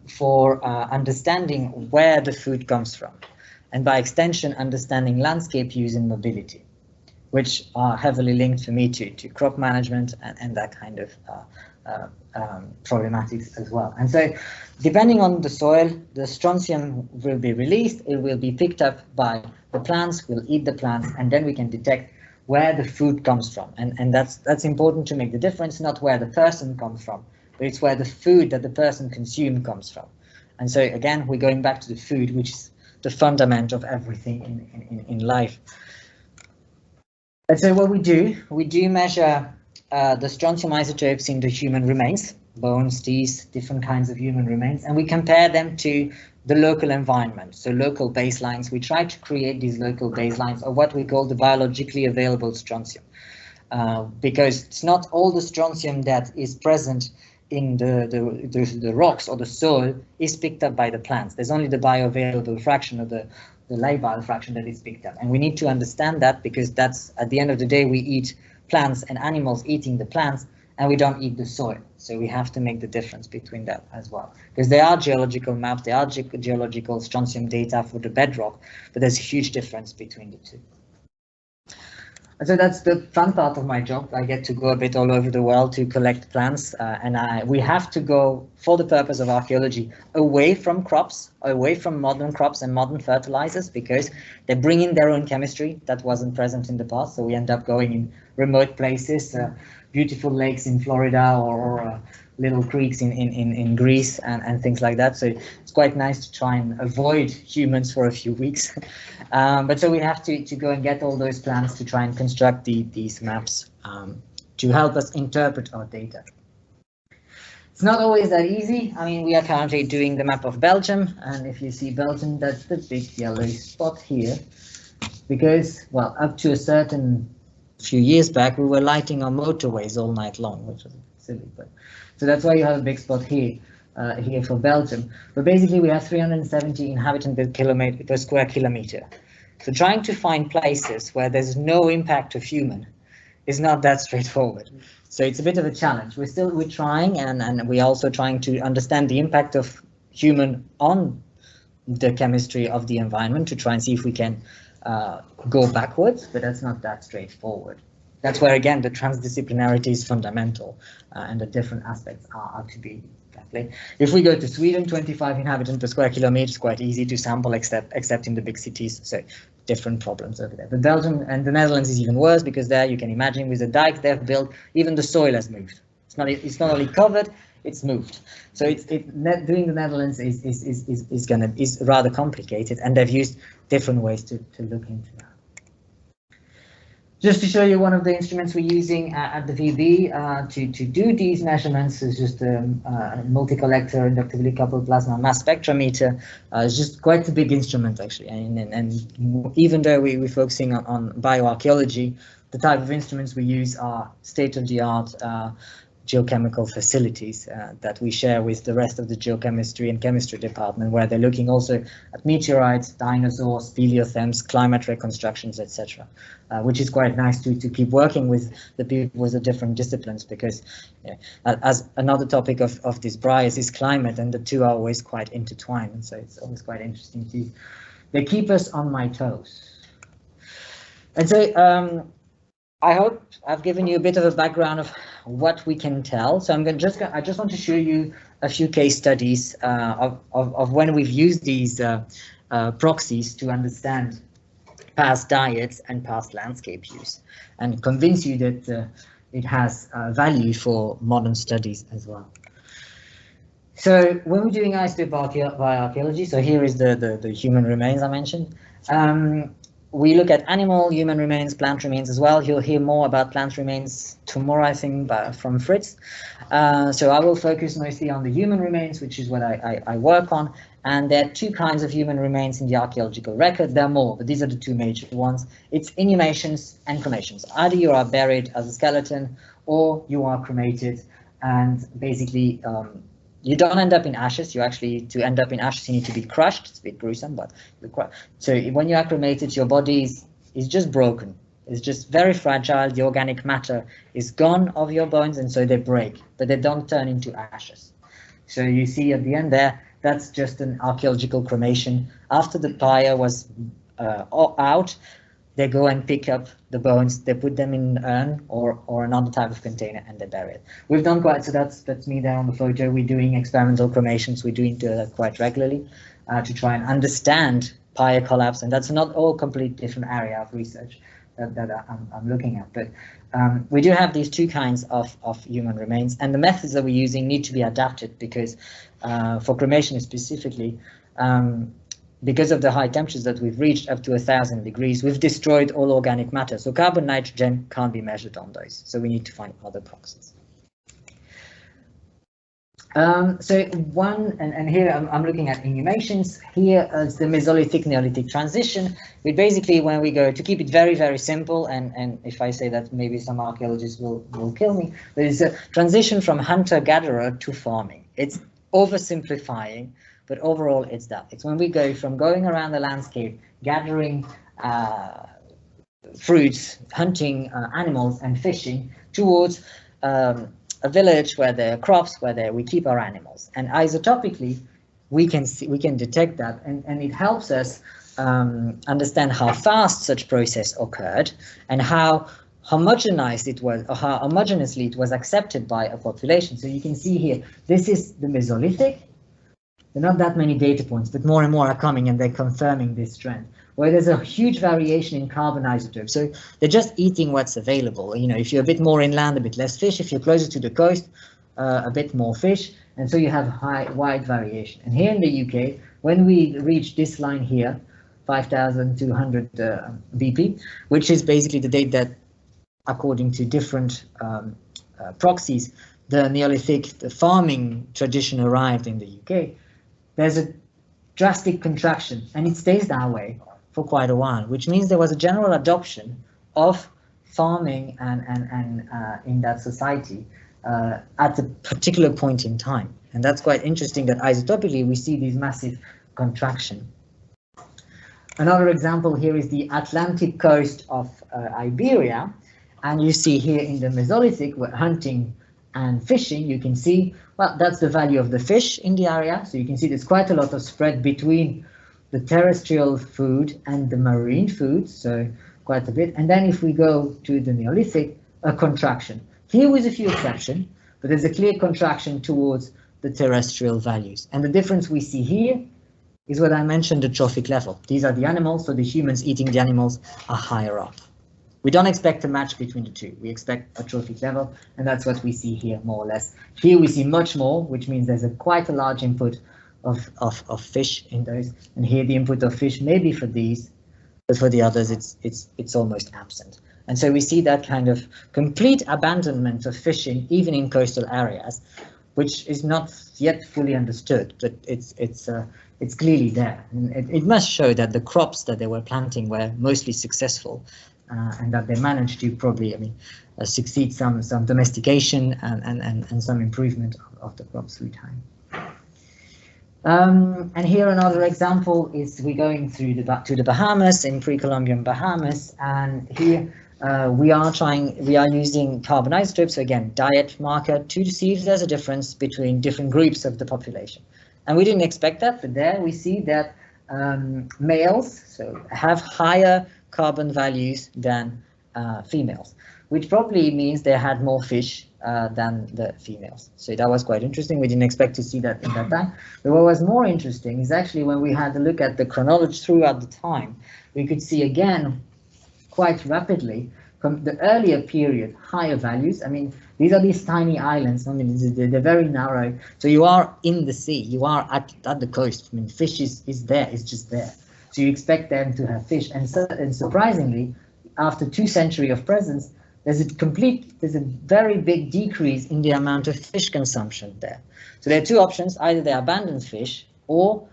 for understanding where the food comes from, and by extension understanding landscape use and mobility, which are heavily linked for me to crop management and that kind of problematics as well. And so depending on the soil, the strontium will be released, it will be picked up by the plants, we'll eat the plants, and then we can detect where the food comes from. And that's important to make the difference, not where the person comes from, but it's where the food that the person consumes comes from. And so again, we're going back to the food, which is the fundament of everything in life. And so what we do measure the strontium isotopes in the human remains, bones, teeth, different kinds of human remains, and we compare them to the local environment, so local baselines. We try to create these local baselines of what we call the biologically available strontium, because it's not all the strontium that is present in the rocks or the soil is picked up by the plants. There's only the bioavailable fraction of the labile fraction that is picked up, and we need to understand that, because that's, at the end of the day, we eat plants and animals eating the plants, and we don't eat the soil. So we have to make the difference between that as well, because there are geological maps, there are geological strontium data for the bedrock, but there's a huge difference between the two. And so that's the fun part of my job. I get to go a bit all over the world to collect plants, and we have to go, for the purpose of archaeology, away from crops, away from modern crops and modern fertilizers, because they bring in their own chemistry that wasn't present in the past. So we end up going in remote places, beautiful lakes in Florida, or little creeks in Greece and things like that. So it's quite nice to try and avoid humans for a few weeks. But so we have to go and get all those plans to try and construct these maps to help us interpret our data. It's not always that easy. I mean, we are currently doing the map of Belgium, and if you see Belgium, that's the big yellow spot here, because, well, up to a certain few years back, we were lighting our motorways all night long, which was silly, but so that's why you have a big spot here for Belgium. But basically, we have 370 inhabitants per square kilometer. So trying to find places where there's no impact of human is not that straightforward. So it's a bit of a challenge. We're trying, and we're also trying to understand the impact of human on the chemistry of the environment to try and see if we can go backwards, but that's not that straightforward. That's where, again, the transdisciplinarity is fundamental, and the different aspects are to be played. If we go to Sweden, 25 inhabitants per square kilometer, it's quite easy to sample, except in the big cities. So different problems over there. But Belgium and the Netherlands is even worse, because there you can imagine with the dikes they've built, even the soil has moved. It's not only covered, it's moved. So doing the Netherlands is rather complicated, and they've used different ways to look into that. Just to show you one of the instruments we're using at the VB to do these measurements is just a multi-collector inductively coupled plasma mass spectrometer. It's just quite a big instrument actually, and even though we're focusing on bioarchaeology, the type of instruments we use are state-of-the-art geochemical facilities that we share with the rest of the geochemistry and chemistry department, where they're looking also at meteorites, dinosaurs, paleothems, climate reconstructions, etc., which is quite nice to keep working with the people with the different disciplines, because as another topic of this BrIAS is climate, and the two are always quite intertwined, and so it's always quite interesting to, they keep us on my toes. And so I hope I've given you a bit of a background of what we can tell. So I just want to show you a few case studies of when we've used these proxies to understand past diets and past landscape use, and convince you that it has value for modern studies as well. So when we're doing isotope bioarchaeology, so here is the human remains I mentioned. We look at animal, human remains, plant remains as well. You'll hear more about plant remains tomorrow, I think, from Fritz. So I will focus mostly on the human remains, which is what I work on. And there are two kinds of human remains in the archaeological record. There are more, but these are the two major ones. It's inhumations and cremations. Either you are buried as a skeleton or you are cremated, and basically you don't end up in ashes. You actually, to end up in ashes, you need to be crushed. It's a bit gruesome, but so when you are cremated, your body is just broken. It's just very fragile. The organic matter is gone of your bones, and so they break, but they don't turn into ashes. So you see at the end there, that's just an archaeological cremation. After the pyre was out, they go and pick up the bones, they put them in an urn or another type of container, and they bury it. We've done quite, so that's me there on the photo. We're doing experimental cremations. We're doing that quite regularly to try and understand pyre collapse, and that's not all complete different area of research that I'm looking at. But we do have these two kinds of human remains, and the methods that we're using need to be adapted, because for cremation specifically, because of the high temperatures that we've reached, up to 1,000 degrees, we've destroyed all organic matter. So carbon, nitrogen can't be measured on those. So we need to find other proxies. So one, and here I'm looking at inhumations. Here is the Mesolithic Neolithic transition. We basically, when we go, to keep it very, very simple, and if I say that, maybe some archaeologists will kill me, but it's a transition from hunter-gatherer to farming. It's oversimplifying, but overall it's that. It's when we go from going around the landscape, gathering fruits, hunting animals and fishing, towards a village where there are crops, where we keep our animals. And isotopically, we can detect that, and it helps us understand how fast such process occurred and how homogenized it was, or how homogeneously it was accepted by a population. So you can see here, this is the Mesolithic. There are not that many data points, but more and more are coming, and they're confirming this trend, where there's a huge variation in carbon isotopes. So they're just eating what's available. You know, if you're a bit more inland, a bit less fish. If you're closer to the coast, a bit more fish. And so you have wide variation. And here in the UK, when we reach this line here, 5,200 BP, which is basically the date that, according to different proxies, the Neolithic, the farming tradition arrived in the UK, there's a drastic contraction, and it stays that way for quite a while, which means there was a general adoption of farming and in that society at a particular point in time. And that's quite interesting that isotopically we see these massive contraction. Another example here is the Atlantic coast of Iberia, and you see here in the Mesolithic, we're hunting and fishing. You can see, well, that's the value of the fish in the area. So you can see there's quite a lot of spread between the terrestrial food and the marine food, so quite a bit. And then if we go to the Neolithic, a contraction. Here with a few exceptions, but there's a clear contraction towards the terrestrial values. And the difference we see here is what I mentioned, the trophic level. These are the animals, so the humans eating the animals are higher up. We don't expect a match between the two. We expect a trophic level, and that's what we see here, more or less. Here we see much more, which means there's quite a large input of fish in those. And here the input of fish maybe for these, but for the others it's almost absent. And so we see that kind of complete abandonment of fishing, even in coastal areas, which is not yet fully understood, but it's clearly there. And it must show that the crops that they were planting were mostly successful, and that they managed to probably, succeed some domestication and some improvement of the crops through time. And here another example is we're going through to the Bahamas, in pre-Columbian Bahamas, and here we are using carbon isotopes, so again, diet marker, to see if there's a difference between different groups of the population. And we didn't expect that, but there we see that males have higher carbon values than females, which probably means they had more fish than the females. So that was quite interesting. We didn't expect to see that in that time. But what was more interesting is actually when we had a look at the chronology throughout the time, we could see again quite rapidly from the earlier period higher values. These are these tiny islands. They're very narrow. So you are in the sea. You are at the coast. Fish is there. It's just there. So you expect them to have fish. And surprisingly, after 2 centuries of presence, there's a very big decrease in the amount of fish consumption there. So there are 2 options: either they abandon fish, or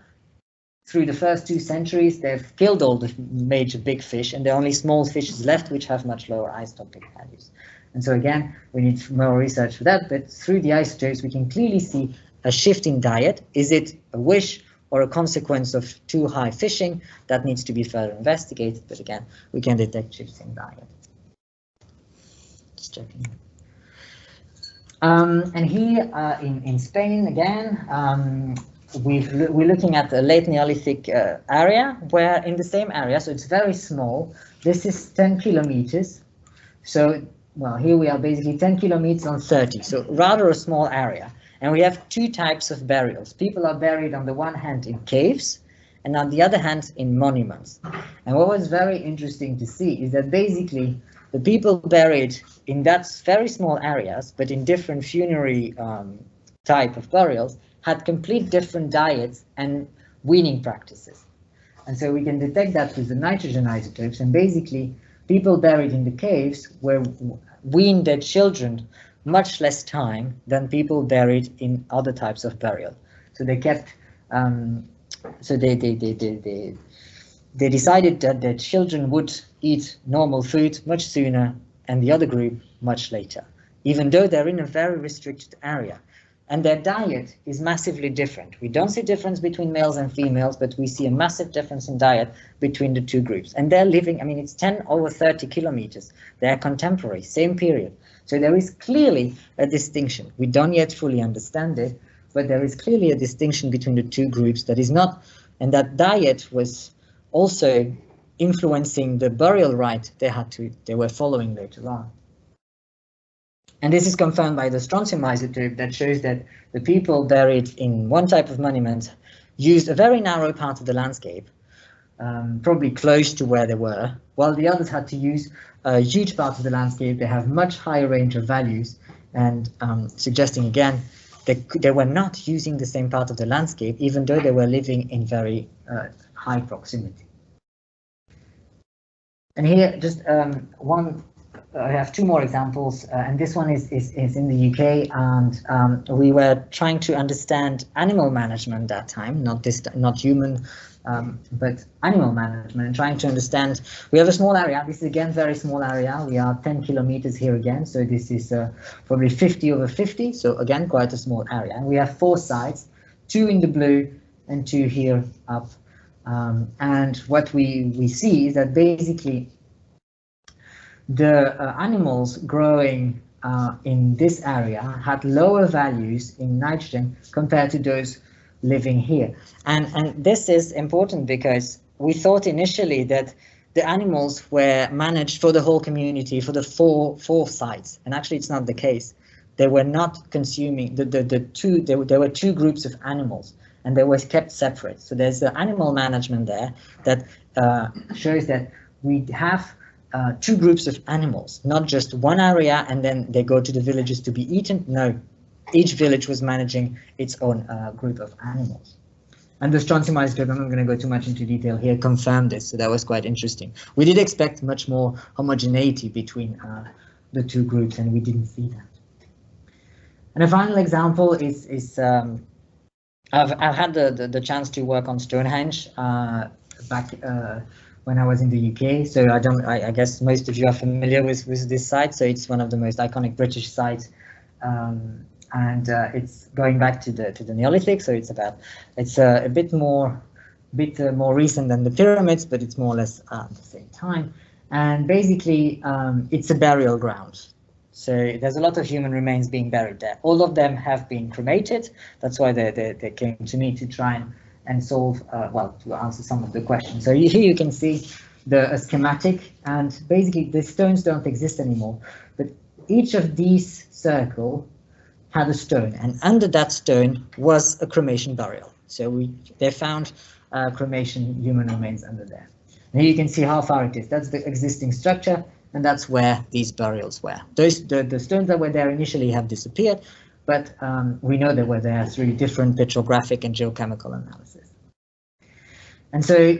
through the first 2 centuries, they've killed all the major big fish, and there are only small fishes left, which have much lower isotopic values. And so again, we need more research for that, but through the isotopes, we can clearly see a shift in diet. Is it a wish or a consequence of too high fishing? That needs to be further investigated, but again, we can detect shifts in diet. Just checking. And here in Spain, again, we're looking at the late Neolithic area, where in the same area, so it's very small, this is 10 kilometers. So, well, here we are basically 10 kilometers on 30, so rather a small area. And we have 2 types of burials. People are buried on the one hand in caves, and on the other hand in monuments. And what was very interesting to see is that basically the people buried in that very small areas, but in different funerary type of burials, had complete different diets and weaning practices. And so we can detect that with the nitrogen isotopes, and basically people buried in the caves were weaned their children much less time than people buried in other types of burial. So they kept, so they decided that their children would eat normal food much sooner and the other group much later, even though they're in a very restricted area. And their diet is massively different. We don't see difference between males and females, but we see a massive difference in diet between the 2 groups. And they're living, it's 10 over 30 kilometers. They're contemporary, same period. So there is clearly a distinction. We don't yet fully understand it, but there is clearly a distinction between the 2 groups that is not, and that diet was also influencing the burial rite they were following later on. And this is confirmed by the strontium isotope that shows that the people buried in one type of monument used a very narrow part of the landscape, probably close to where they were, while the others had to use a huge part of the landscape. They have much higher range of values, and suggesting again that they were not using the same part of the landscape, even though they were living in very high proximity. And here just I have 2 more examples, and this one is in the UK, and we were trying to understand animal management that time, not human, but animal management, and trying to understand. We have a small area. This is again very small area. We are 10 kilometers here again, so this is probably 50 over 50. So again, quite a small area. And we have 4 sites, 2 in the blue and 2 here up. And what we see is that basically the animals growing in this area had lower values in nitrogen compared to those living here. And this is important because we thought initially that the animals were managed for the whole community, for the four sites, and actually it's not the case. They were not consuming there were 2 groups of animals, and they were kept separate. So there's the animal management there that shows that we have 2 groups of animals, not just one area and then they go to the villages to be eaten. No, each village was managing its own group of animals. And the strontium isotope, I'm not going to go too much into detail here, confirmed this, so that was quite interesting. We did expect much more homogeneity between the two groups, and we didn't see that. And a final example is I've had the chance to work on Stonehenge back when I was in the UK. So I guess most of you are familiar with this site. So it's one of the most iconic British sites, and it's going back to the Neolithic. So it's a bit more recent than the pyramids, but it's more or less at the same time. And basically, it's a burial ground. So there's a lot of human remains being buried there. All of them have been cremated. That's why they came to me to try and solve, to answer some of the questions. So here you can see a schematic, and basically the stones don't exist anymore. But each of these circles had a stone, and under that stone was a cremation burial. So they found cremation human remains under there. And here you can see how far it is. That's the existing structure. And that's where these burials were. The stones that were there initially have disappeared, but we know they were there through different petrographic and geochemical analysis. And so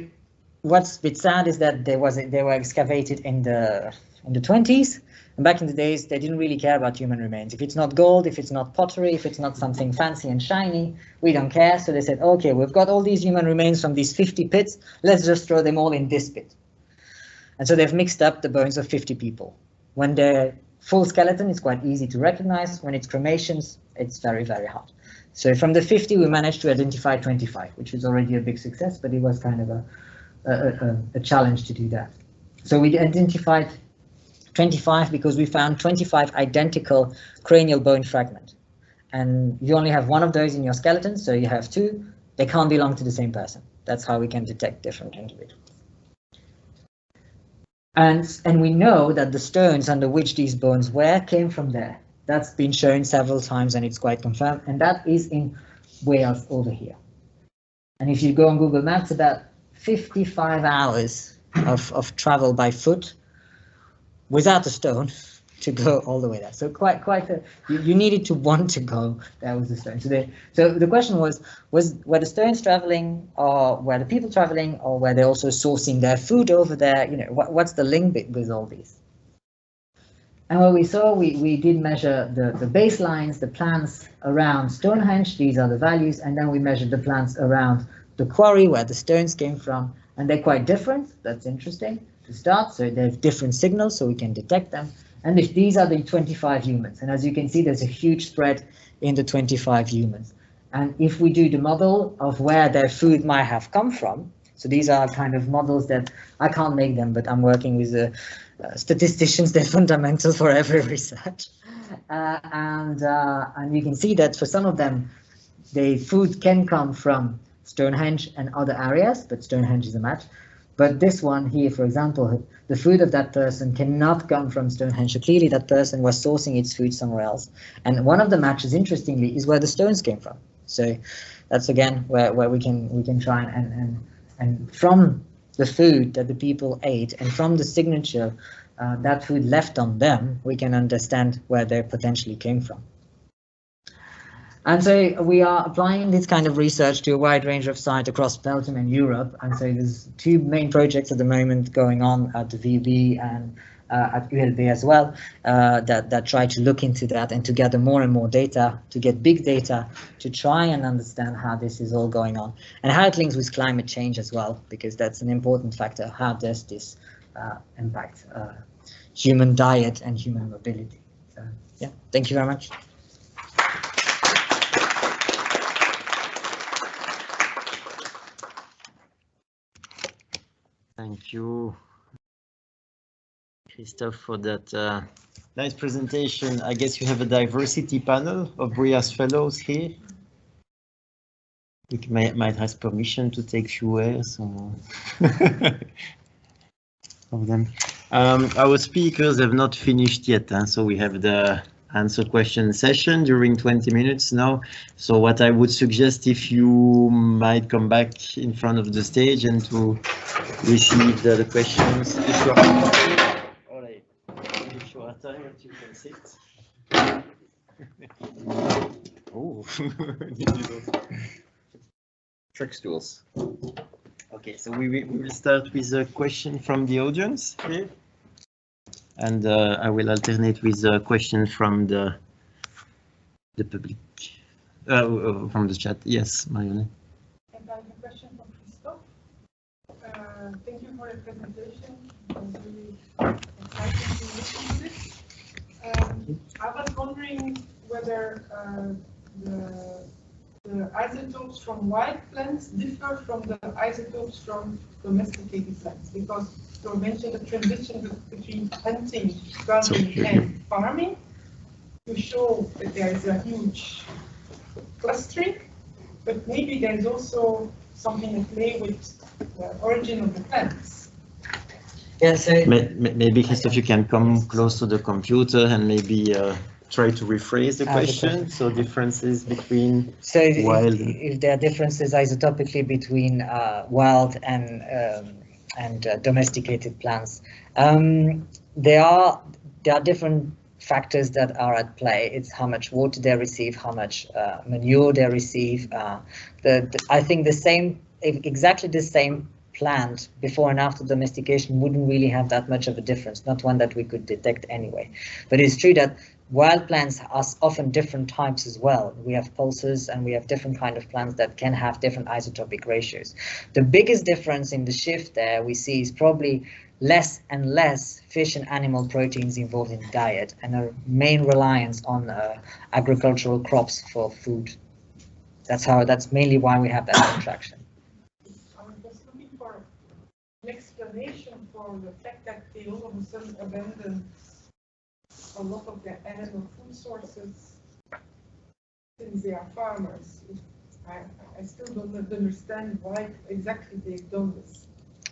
what's a bit sad is that they were excavated in the 20s, and back in the days they didn't really care about human remains. If it's not gold, if it's not pottery, if it's not something fancy and shiny, we don't care. So they said, okay, we've got all these human remains from these 50 pits, let's just throw them all in this pit. And so they've mixed up the bones of 50 people. When they're full skeleton, it's quite easy to recognize. When it's cremations, it's very, very hard. So from the 50, we managed to identify 25, which was already a big success, but it was kind of a challenge to do that. So we identified 25 because we found 25 identical cranial bone fragments. And you only have one of those in your skeleton, so you have two. They can't belong to the same person. That's how we can detect different individuals. And we know that the stones under which these bones were came from there. That's been shown several times and it's quite confirmed. And that is in Wales over here. And if you go on Google Maps, about 55 hours of travel by foot without a stone to go all the way there. So you needed to want to go there with the stone. So the question was were the stones traveling, or were the people traveling, or were they also sourcing their food over there? You know, what's the link with all these? And what we saw, we did measure the baselines, the plants around Stonehenge. These are the values, and then we measured the plants around the quarry where the stones came from, and they're quite different. That's interesting to start. So they have different signals, so we can detect them. And if these are the 25 humans, and as you can see, there's a huge spread in the 25 humans. And if we do the model of where their food might have come from, so these are kind of models that I can't make them, but I'm working with statisticians. They're fundamental for every research. And you can see that for some of them, the food can come from Stonehenge and other areas, but Stonehenge is a match. But this one here, for example, the food of that person cannot come from Stonehenge. So clearly that person was sourcing its food somewhere else. And one of the matches, interestingly, is where the stones came from. So that's again where we can try and from the food that the people ate and from the signature that food left on them, we can understand where they potentially came from. And so we are applying this kind of research to a wide range of sites across Belgium and Europe. And so there's two main projects at the moment going on at the VUB and at ULB as well, that try to look into that and to gather more and more data, to get big data, to try and understand how this is all going on and how it links with climate change as well, because that's an important factor. How does this impact human diet and human mobility? So, yeah, thank you very much. Thank you, Christophe, for that nice presentation. I guess you have a diversity panel of BrIAS fellows here. We might ask permission to take few words of them. Our speakers have not finished yet, so we have the answer question session during 20 minutes now. So what I would suggest, if you might come back in front of the stage and to receive the questions. If you are tired, you can sit. Oh, trick stools. Okay, so we will start with a question from the audience here. And I will alternate with a question from the public, from the chat. Yes, Marianne. And I have a question from Christophe. Thank you for the presentation. It was really exciting to listen to this. I was wondering whether the isotopes from wild plants differ from the isotopes from domesticated plants, because you mentioned the transition between hunting, gardening, and farming. You show that there is a huge clustering, but maybe there is also something at play with the origin of the plants. Yeah, so Maybe Christophe, you can come close to the computer and maybe try to rephrase the question. So differences between wild. If there are differences isotopically between wild and domesticated plants, there are different factors that are at play. It's how much water they receive, how much manure they receive. I think exactly the same plant before and after domestication wouldn't really have that much of a difference, not one that we could detect anyway. But it's true that wild plants are often different types as well. We have pulses and we have different kind of plants that can have different isotopic ratios. The biggest difference in the shift there we see is probably less and less fish and animal proteins involved in diet, and a main reliance on agricultural crops for food. That's mainly why we have that contraction. I was looking for an explanation for the fact that they all of a sudden abandon a lot of their animal food sources since they are farmers. I still don't understand why exactly they've done this.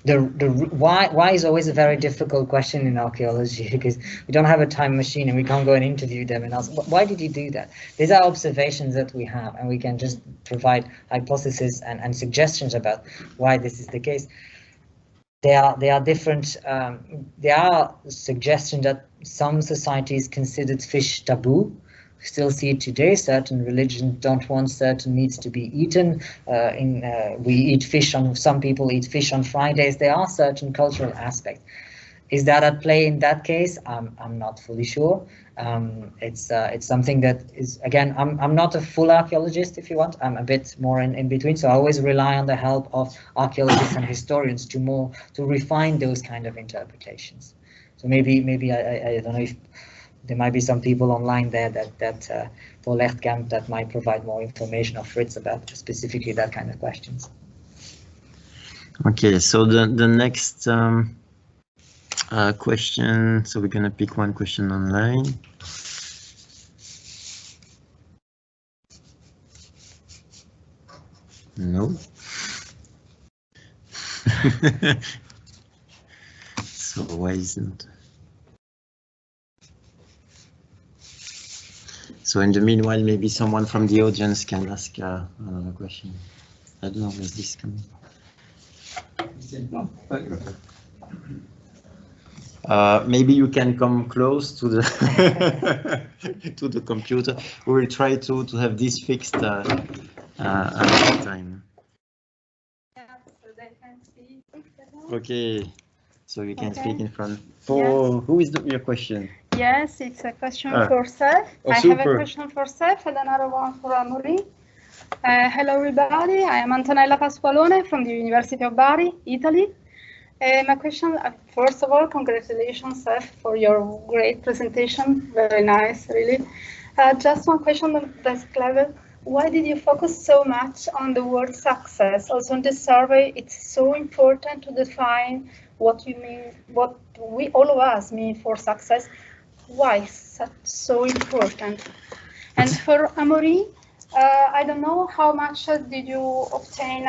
Why is always a very difficult question in archaeology, because we don't have a time machine and we can't go and interview them and ask, why did you do that? These are observations that we have, and we can just provide hypotheses and suggestions about why this is the case. There are different, there are suggestions that some societies considered fish taboo. Still see it today. Certain religions don't want certain meats to be eaten. We eat fish on. Some people eat fish on Fridays. There are certain cultural aspects. Is that at play in that case? I'm not fully sure. It's something that is, again, I'm not a full archaeologist, if you want. I'm a bit more in between. So I always rely on the help of archaeologists and historians to refine those kind of interpretations. So maybe I don't know if there might be some people online there that for Lechtkamp that might provide more information, or Fritz, about specifically that kind of questions. Okay, so the next question. So we're gonna pick one question online. No. So why isn't? So in the meanwhile, maybe someone from the audience can ask another question. I don't know, where's this coming? Maybe you can come close to the to the computer. We will try to have this fixed another time. Yeah, so they can see. Okay, so you can Okay. speak in front. Yes. Who is your question? Yes, it's a question for Seth. Oh, I have super. a question for Seth and another one for Amaury. Hello, everybody. I am Antonella Pasqualone from the University of Bari, Italy. My question, first of all, congratulations, Seth, for your great presentation. Very nice, really. Just one question that's clever. Why did you focus so much on the word success? Also in the survey, it's so important to define what you mean, what we, all of us, mean for success. Why is that so important? And for Amaury, I don't know how much did you obtain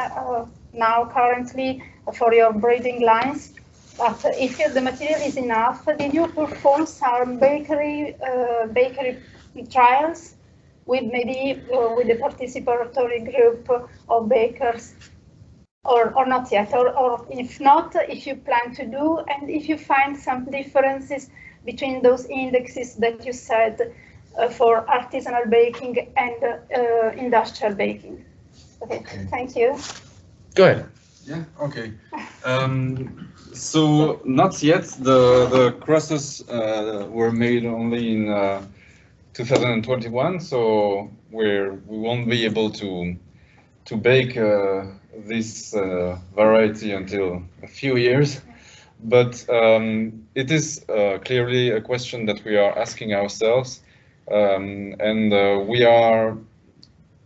now currently for your breeding lines, but if the material is enough, did you perform some bakery trials with maybe with the participatory group of bakers, or not yet, or if not, if you plan to do, and if you find some differences between those indexes that you said for artisanal baking and industrial baking. Okay, thank you. Go ahead. Yeah, okay. So not yet. The crosses were made only in 2021, so we won't be able to bake this variety until a few years. But it is clearly a question that we are asking ourselves, and we are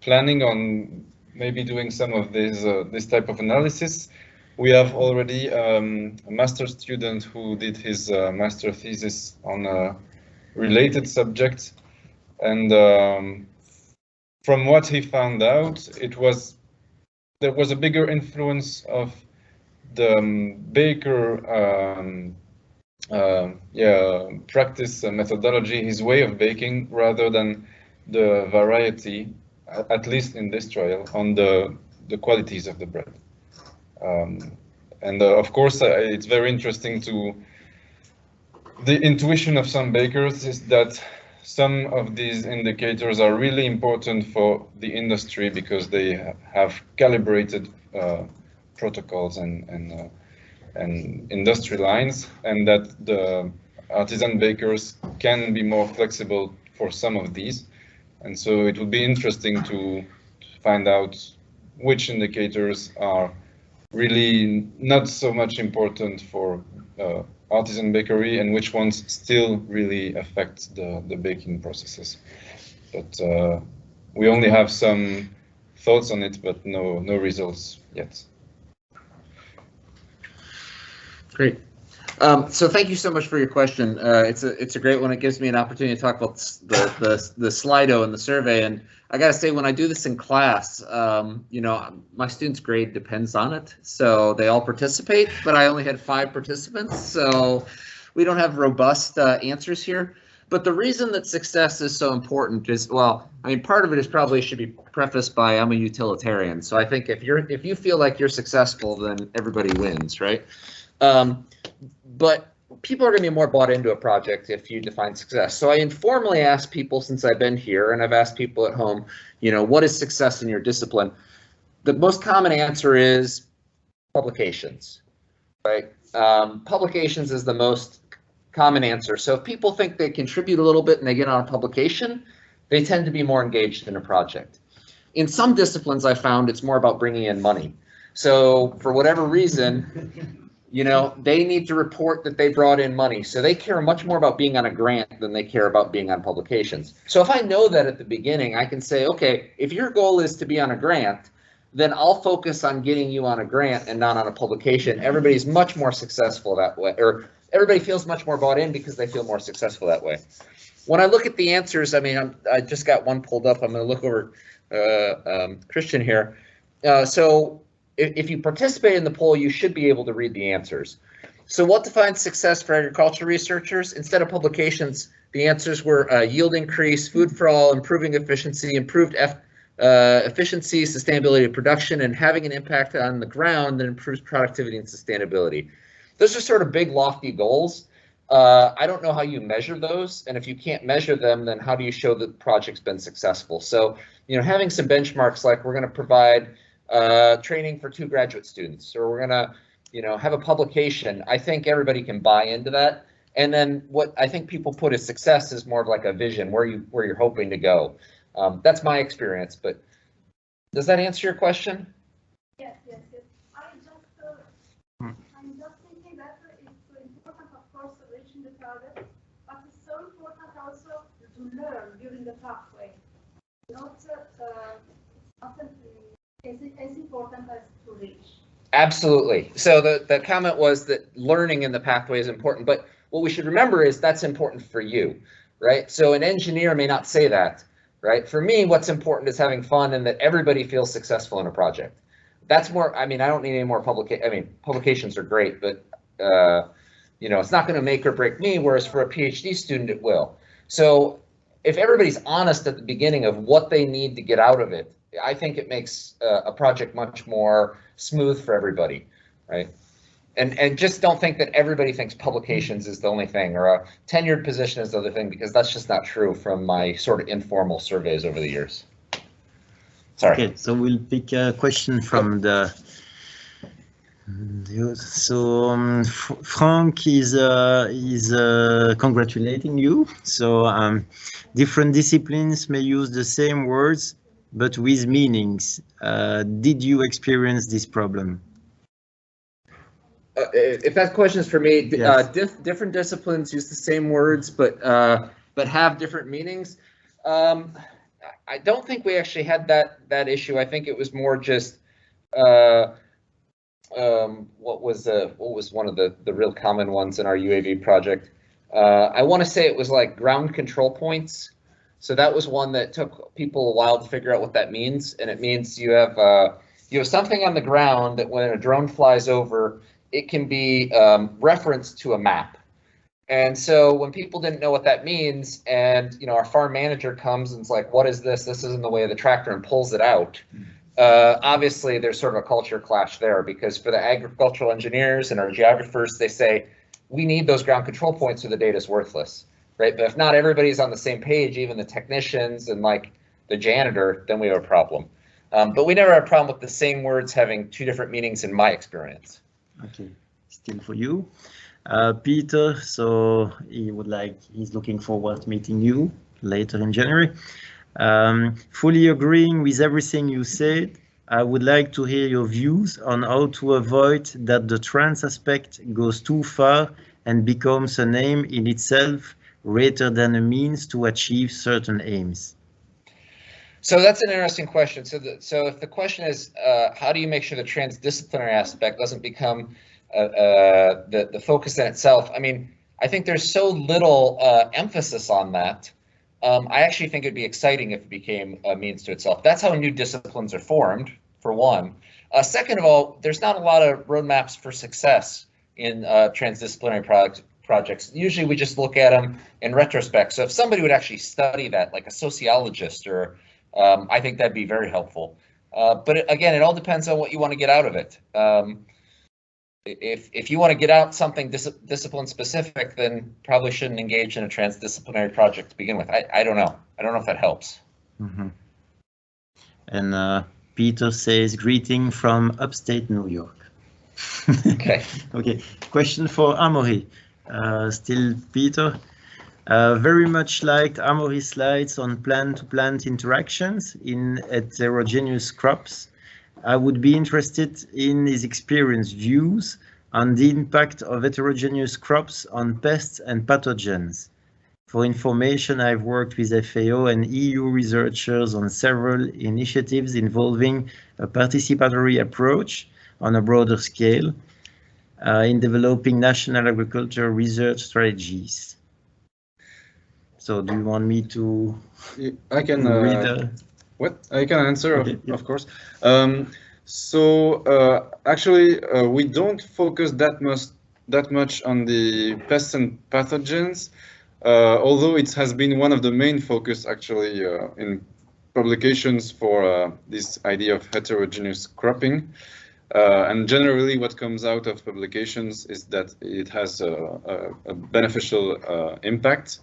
planning on maybe doing some of this type of analysis. We have already a master's student who did his master thesis on a related subject, and from what he found out, there was a bigger influence of the baker practice methodology, his way of baking, rather than the variety, at least in this trial, on the qualities of the bread. And of course, it's very interesting the intuition of some bakers is that some of these indicators are really important for the industry because they have calibrated protocols and industry lines, and that the artisan bakers can be more flexible for some of these. And so it would be interesting to find out which indicators are really not so much important for artisan bakery and which ones still really affect the baking processes. But we only have some thoughts on it, but no results yet. Great. So thank you so much for your question. It's a great one. It gives me an opportunity to talk about the Slido and the survey. And I gotta say, when I do this in class, you know, my students' grade depends on it. So they all participate, but I only had 5 participants. So we don't have robust answers here. But the reason that success is so important is, well, I mean, part of it is probably should be prefaced by I'm a utilitarian. So I think if you feel like you're successful, then everybody wins, right? But people are going to be more bought into a project if you define success. So I informally ask people since I've been here, and I've asked people at home, you know, what is success in your discipline? The most common answer is publications, right? Publications is the most common answer. So if people think they contribute a little bit and they get on a publication, they tend to be more engaged in a project. In some disciplines, I found it's more about bringing in money. So for whatever reason, you know, they need to report that they brought in money. So they care much more about being on a grant than they care about being on publications. So if I know that at the beginning, I can say, okay, if your goal is to be on a grant, then I'll focus on getting you on a grant and not on a publication. Everybody's much more successful that way, or everybody feels much more bought in because they feel more successful that way. When I look at the answers, I mean, I just got one pulled up. I'm going to look over Christian here. So if you participate in the poll, you should be able to read the answers. So what defines success for agriculture researchers? Instead of publications, the answers were yield increase, food for all, improving efficiency, improved efficiency, sustainability of production, and having an impact on the ground that improves productivity and sustainability. Those are sort of big, lofty goals. I don't know how you measure those, and if you can't measure them, then how do you show that the project's been successful? So, you know, having some benchmarks like we're going to provide training for 2 graduate students, or we're gonna, you know, have a publication. I think everybody can buy into that. And then what I think people put as success is more of like a vision where you're hoping to go. That's my experience. But does that answer your question? Yes. I'm just thinking that it's important, of course, reaching the target, but it's so important also to learn during the pathway. Not as important as to reach. Absolutely. So the comment was that learning in the pathway is important, but what we should remember is that's important for you, right? So an engineer may not say that, right? For me, what's important is having fun and that everybody feels successful in a project. That's more, I mean, I don't need any more publications are great, but you know, it's not going to make or break me, whereas for a PhD student, it will. So if everybody's honest at the beginning of what they need to get out of it, I think it makes a project much more smooth for everybody, right? And just don't think that everybody thinks publications is the only thing, or a tenured position is the other thing, because that's just not true from my sort of informal surveys over the years. Sorry. Okay, so we'll pick a question from the. So Frank is congratulating you. So different disciplines may use the same words, but with meanings. Did you experience this problem? If that question is for me, Yes. Different disciplines use the same words, but have different meanings. I don't think we actually had that issue. I think it was more just what was one of the real common ones in our UAV project. I want to say it was like ground control points. So that was one that took people a while to figure out what that means, and it means you have something on the ground that when a drone flies over, it can be referenced to a map. And so when people didn't know what that means, and our farm manager comes and is like, "What is this? This isn't the way of the tractor," and pulls it out. Obviously, there's sort of a culture clash there, because for the agricultural engineers and our geographers, they say we need those ground control points or the data is worthless, right? But if not everybody's on the same page, even the technicians and like the janitor, then we have a problem. But we never had a problem with the same words having two different meanings in my experience. Okay, still for you. Peter, so he's looking forward to meeting you later in January. Fully agreeing with everything you said, I would like to hear your views on how to avoid that the trans aspect goes too far and becomes an aim in itself rather than a means to achieve certain aims. So that's an interesting question. So if the question is, how do you make sure the transdisciplinary aspect doesn't become the focus in itself? I mean, I think there's so little emphasis on that. I actually think it'd be exciting if it became a means to itself. That's how new disciplines are formed, for one. Second of all, there's not a lot of roadmaps for success in transdisciplinary projects. Usually we just look at them in retrospect. So if somebody would actually study that, like a sociologist, or I think that'd be very helpful. But again, it all depends on what you want to get out of it. If you want to get out something discipline specific, then probably shouldn't engage in a transdisciplinary project to begin with. I don't know. I don't know if that helps. Mm-hmm. And Peter says, greeting from upstate New York. Okay. Okay. Question for Amaury. Still Peter. Very much liked Amaury's slides on plant-to-plant interactions in heterogeneous crops. I would be interested in his experience views on the impact of heterogeneous crops on pests and pathogens. For information, I've worked with FAO and EU researchers on several initiatives involving a participatory approach on a broader scale in developing national agriculture research strategies. So do you want me to I can read I can answer, okay, yeah. Of course. Actually, we don't focus that much on the pests and pathogens, although it has been one of the main focus actually in publications for this idea of heterogeneous cropping. And generally what comes out of publications is that it has a beneficial impact.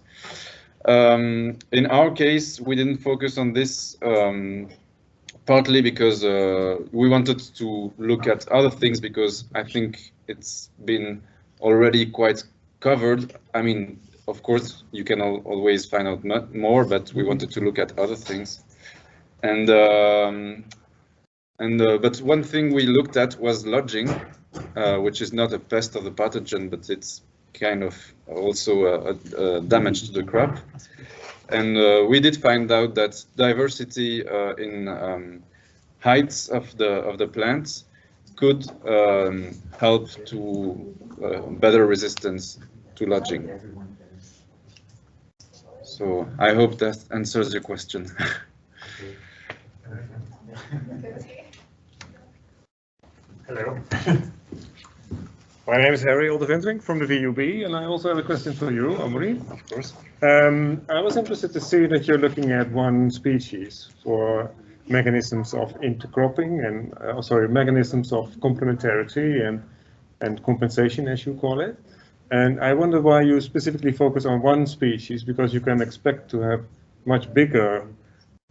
In our case, we didn't focus on this partly because we wanted to look at other things, because I think it's been already quite covered. I mean, of course, you can always find out more, but we wanted to look at other things. But one thing we looked at was lodging, which is not a pest of the pathogen, but it's kind of also a damage to the crop. And we did find out that diversity in heights of the plants could help to better resistance to lodging. So I hope that answers your question. Hello. My name is Harry Oldeventering from the VUB, and I also have a question for you, Amaury. Of course. I was interested to see that you're looking at one species for mechanisms of intercropping and mechanisms of complementarity and compensation, as you call it. And I wonder why you specifically focus on one species, because you can expect to have much bigger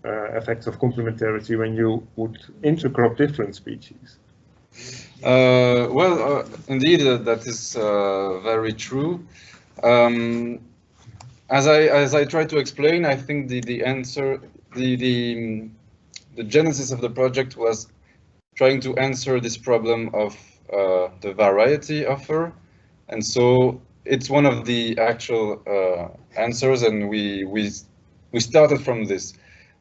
effects of complementarity when you would intercrop different species? Indeed, that is very true. As I try to explain, I think the answer, the genesis of the project was trying to answer this problem of the variety offer, and so it's one of the actual answers, and we started from this.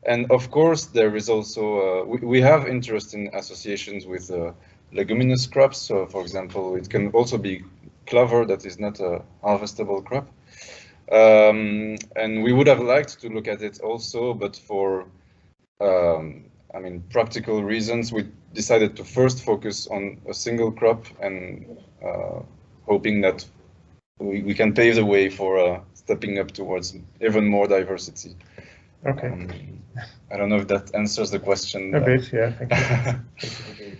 And of course, there is also we have interest in associations with leguminous crops. So, for example, it can also be clover that is not a harvestable crop. And we would have liked to look at it also, but for practical reasons, we decided to first focus on a single crop, and hoping that we can pave the way for stepping up towards even more diversity. Okay. I don't know if that answers the question. A bit, yeah. Thank you.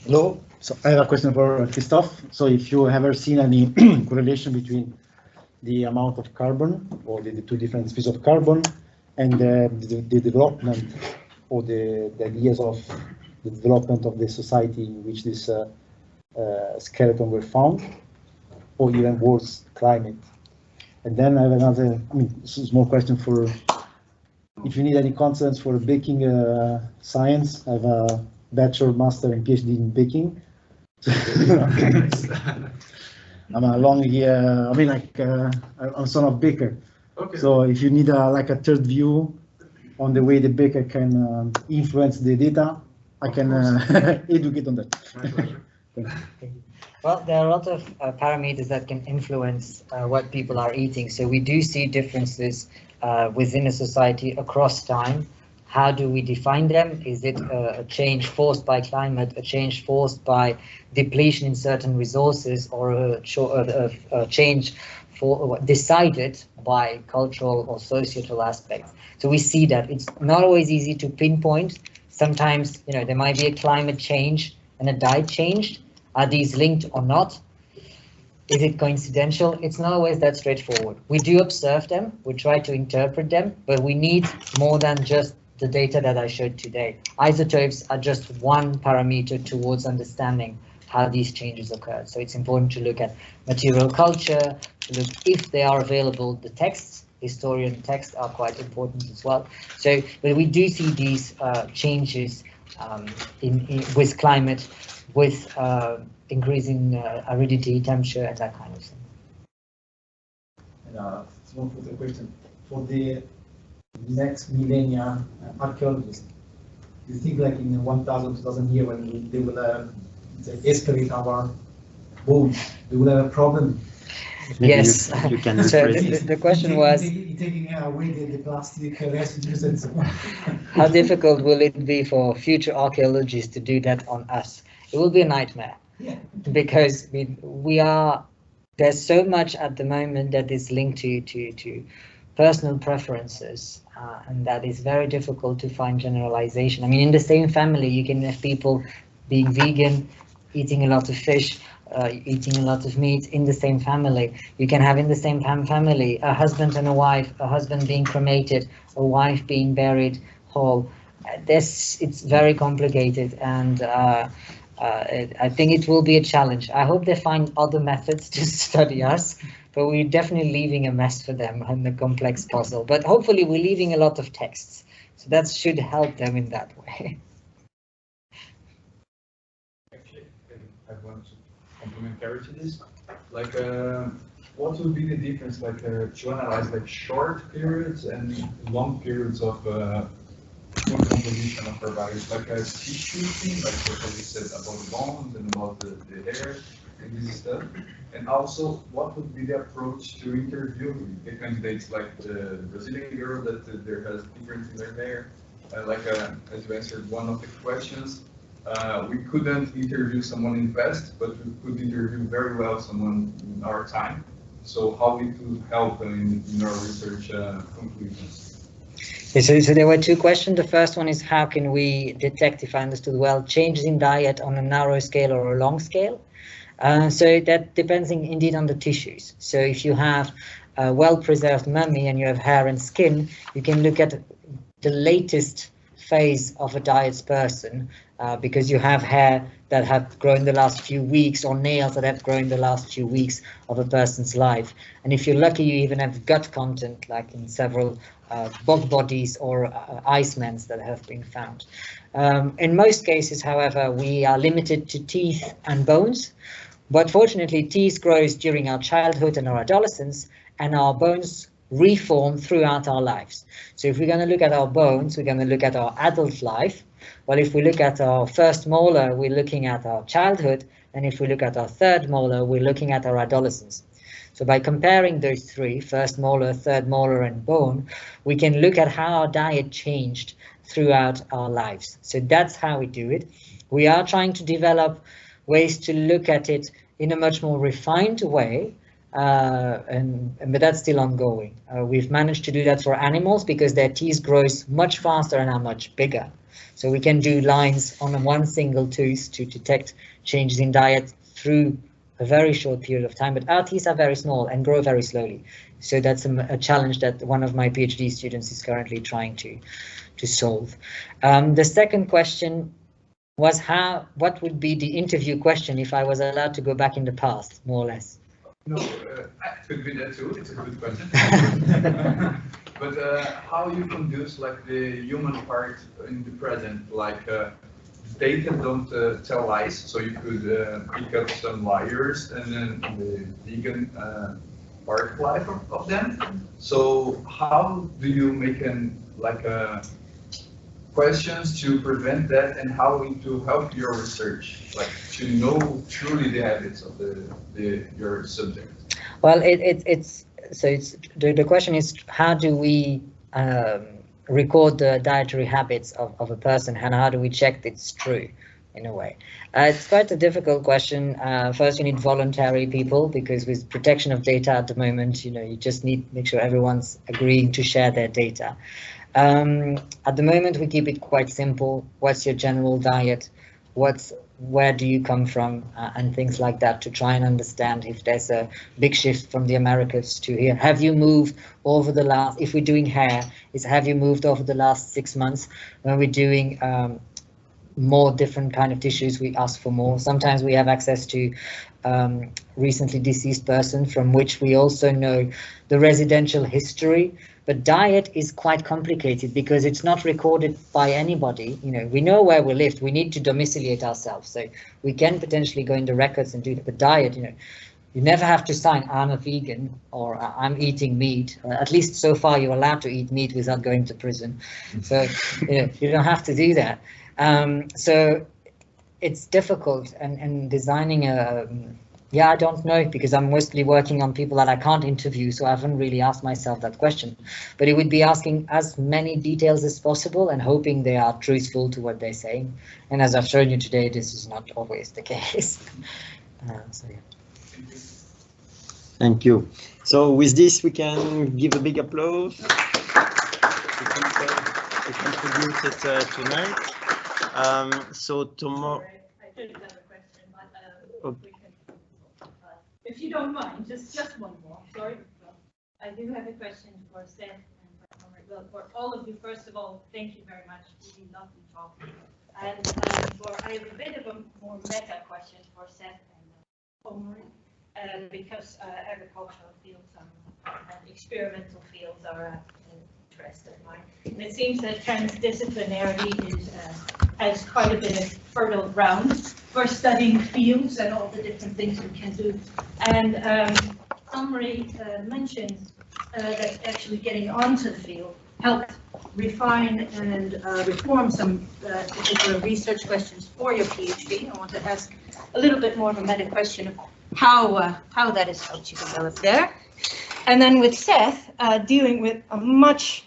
Hello. So I have a question for Christophe. So if you have ever seen any correlation between the amount of carbon, or the two different species of carbon, and the development, or the ideas of the development of the society in which this skeleton were found, or even worse, climate. And then I have another, small question for if you need any concepts for baking science. I have a bachelor, master, and PhD in baking. I'm a long year, I'm son of baker. Okay. So if you need a third view on the way the baker can influence the data, I can educate on that. Thank you. Well, there are a lot of parameters that can influence what people are eating. So we do see differences within a society across time. How do we define them? Is it a change forced by climate, a change forced by depletion in certain resources, or a change decided by cultural or societal aspects? So we see that it's not always easy to pinpoint. Sometimes, there might be a climate change and a diet changed. Are these linked or not? Is it coincidental? It's not always that straightforward. We do observe them, we try to interpret them, but we need more than just the data that I showed today. Isotopes are just one parameter towards understanding how these changes occur. So it's important to look at material culture, to look if they are available. The texts, historian texts, are quite important as well. So, but we do see these changes with climate, with increasing aridity, temperature, and that kind of thing. And small further question for the next millennia archaeologists. Do you think, like in 1,000, 2,000 years, when they will excavate our bones, they will have a problem? Maybe yes. you can so the question was taking away the plastic residues and so on. How difficult will it be for future archaeologists to do that on us? It will be a nightmare. Yeah. Because there's so much at the moment that is linked to personal preferences, and that is very difficult to find generalization. I mean, in the same family, you can have people being vegan, eating a lot of fish, eating a lot of meat in the same family. You can have in the same family a husband and a wife, a husband being cremated, a wife being buried whole. It's very complicated, and I think it will be a challenge. I hope they find other methods to study us, but we're definitely leaving a mess for them and a complex puzzle. But hopefully we're leaving a lot of texts, so that should help them in that way. Actually, I want to complementary to this. Like, what would be the difference, like, to analyze like short periods and long periods of food composition of our bodies, like a tissue thing, like what you said about the bones and about the hair and this stuff, and also what would be the approach to interview the candidates, like the Brazilian girl that there has difference in their hair, as you answered one of the questions, we couldn't interview someone in the past, but we could interview very well someone in our time. So how it would help in our research conclusions. So there were two questions. The first one is, how can we detect, if I understood well, changes in diet on a narrow scale or a long scale? So that depends indeed on the tissues. So if you have well-preserved mummy and you have hair and skin, you can look at the latest phase of a diet person because you have hair that have grown the last few weeks or nails that have grown the last few weeks of a person's life. And if you're lucky, you even have gut content, like in several bog bodies or Icemans that have been found. In most cases, however, we are limited to teeth and bones, but fortunately teeth grows during our childhood and our adolescence, and our bones reform throughout our lives. So if we're going to look at our bones, we're going to look at our adult life. Well, if we look at our first molar, we're looking at our childhood, and if we look at our third molar, we're looking at our adolescence. So by comparing those three, first molar, third molar, and bone, we can look at how our diet changed throughout our lives. So that's how we do it. We are trying to develop ways to look at it in a much more refined way, but that's still ongoing. We've managed to do that for animals because their teeth grows much faster and are much bigger. So we can do lines on one single tooth to detect changes in diet through a very short period of time, but our teeth are very small and grow very slowly. So that's a challenge that one of my PhD students is currently trying to solve. The second question was what would be the interview question if I was allowed to go back in the past, more or less? No, it could be that too. It's a good question. But how you conduce like the human part in the present, like data don't tell lies, so you could pick up some liars and then the vegan part life of them. So how do you make questions to prevent that, and how to help your research, like to know truly the habits of your subject? Well, the question is, how do we record the dietary habits of a person, and how do we check that it's true, in a way? It's quite a difficult question. First, you need voluntary people, because with protection of data at the moment, you just need to make sure everyone's agreeing to share their data. At the moment, we keep it quite simple. What's your general diet? Where do you come from? And things like that, to try and understand if there's a big shift from the Americas to here. Have you moved over the last, if we're doing hair, have you moved over the last 6 months? When we're doing more different kind of tissues, we ask for more. Sometimes we have access to recently deceased person, from which we also know the residential history. But diet is quite complicated because it's not recorded by anybody. We know where we lived. We need to domiciliate ourselves, so we can potentially go into records and do that. But diet, you never have to sign "I'm a vegan" or "I'm eating meat." At least so far, you're allowed to eat meat without going to prison. So you don't have to do that. So it's difficult, and designing a I don't know, because I'm mostly working on people that I can't interview, so I haven't really asked myself that question. But it would be asking as many details as possible and hoping they are truthful to what they're saying. And as I've shown you today, this is not always the case. So yeah. Thank you. So with this, we can give a big applause to contributed tonight. So tomorrow. I did have a question, but if you don't mind, just one more. Sorry. I do have a question for Seth and for all of you. First of all, thank you very much. Really lovely talk. And I have a bit of a more meta question for Seth and Omri, because agricultural fields and experimental fields are an interest of mine. And it seems that transdisciplinarity has quite a bit of fertile ground for studying fields and all the different things we can do. And Omri mentioned that actually getting onto the field helped refine and reform some particular research questions for your PhD. I want to ask a little bit more of a meta question of how that has helped you develop there. And then with Seth, dealing with a much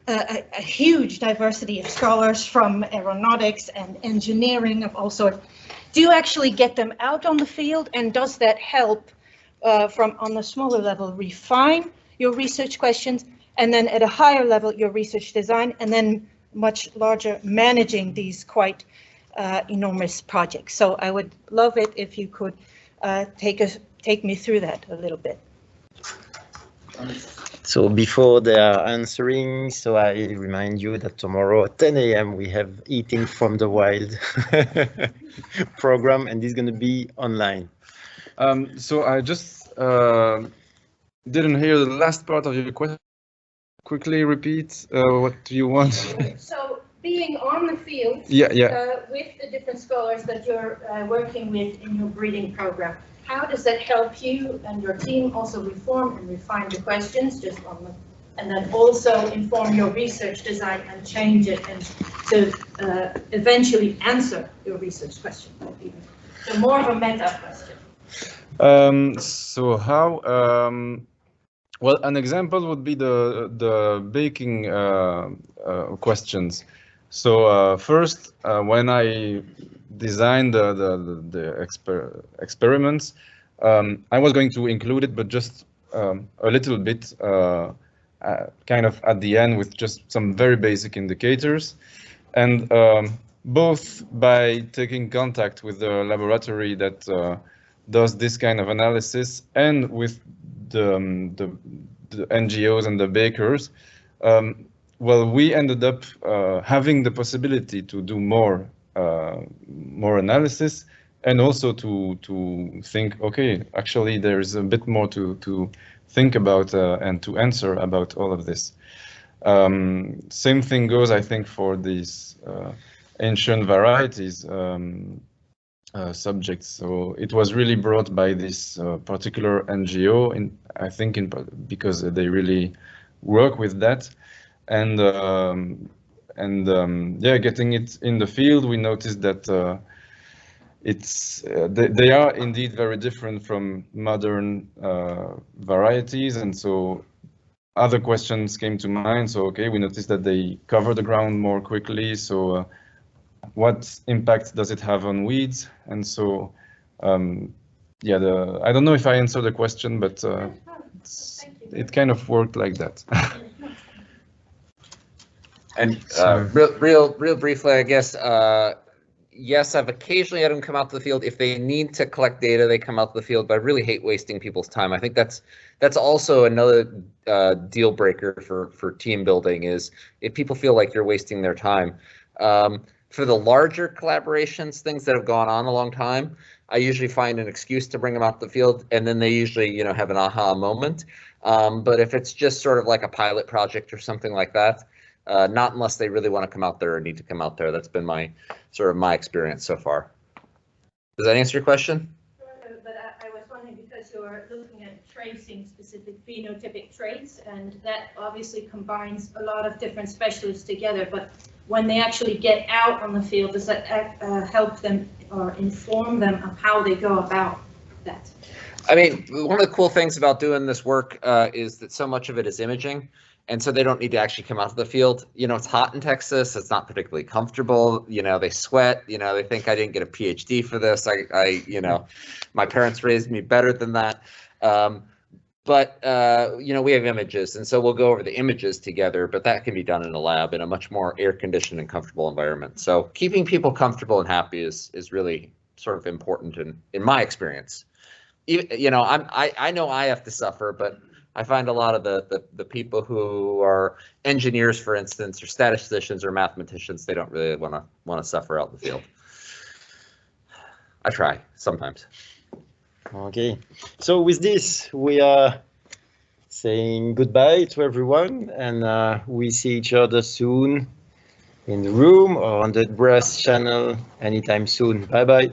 a huge diversity of scholars from aeronautics and engineering of all sorts. Do you actually get them out on the field, and does that help from on the smaller level refine your research questions, and then at a higher level your research design, and then much larger managing these quite enormous projects? So I would love it if you could take me through that a little bit. So before they are answering, so I remind you that tomorrow at 10 a.m. we have Eating from the Wild program, and this is going to be online. So I just didn't hear the last part of your question. Quickly repeat what do you want? So being on the field with the different scholars that you're working with in your breeding program, how does that help you and your team also reform and refine the questions just on the, and then also inform your research design and change it and to eventually answer your research question? So more of a meta question. So how? Well, an example would be the baking questions. So first, when I designed the experiments, I was going to include it, but just a little bit, kind of at the end with just some very basic indicators, and both by taking contact with the laboratory that does this kind of analysis and with the NGOs and the bakers, well, we ended up having the possibility to do more analysis, and also to think, okay, actually there is a bit more to think about and to answer about all of this. Same thing goes, I think, for these ancient varieties subjects. So it was really brought by this particular NGO, I think because they really work with that, and yeah, getting it in the field, we noticed that they are indeed very different from modern varieties, and so other questions came to mind. So okay, we noticed that they cover the ground more quickly. So what impact does it have on weeds? And so, yeah, I don't know if I answered the question, but it kind of worked like that. And real briefly, I guess, yes, I've occasionally had them come out to the field. If they need to collect data, they come out to the field, but I really hate wasting people's time. I think that's also another deal breaker for team building, is if people feel like you're wasting their time. For the larger collaborations, things that have gone on a long time, I usually find an excuse to bring them out to the field, and then they usually, have an aha moment. But if it's just sort of like a pilot project or something like that, not unless they really want to come out there or need to come out there. That's been my experience so far. Does that answer your question? But I was wondering, because you're looking at tracing specific phenotypic traits, and that obviously combines a lot of different specialists together, but when they actually get out on the field, does that help them or inform them of how they go about that? I mean, one of the cool things about doing this work is that so much of it is imaging, and so they don't need to actually come out to the field. It's hot in Texas. It's not particularly comfortable. They sweat. They think I didn't get a PhD for this. My parents raised me better than that. But we have images, and so we'll go over the images together, but that can be done in a lab in a much more air-conditioned and comfortable environment. So keeping people comfortable and happy is really sort of important in my experience. I know I have to suffer, but I find a lot of the people who are engineers, for instance, or statisticians or mathematicians, they don't really want to suffer out in the field. I try sometimes. Okay, so with this, we are saying goodbye to everyone, and we see each other soon in the room or on the BrIAS channel anytime soon. Bye-bye.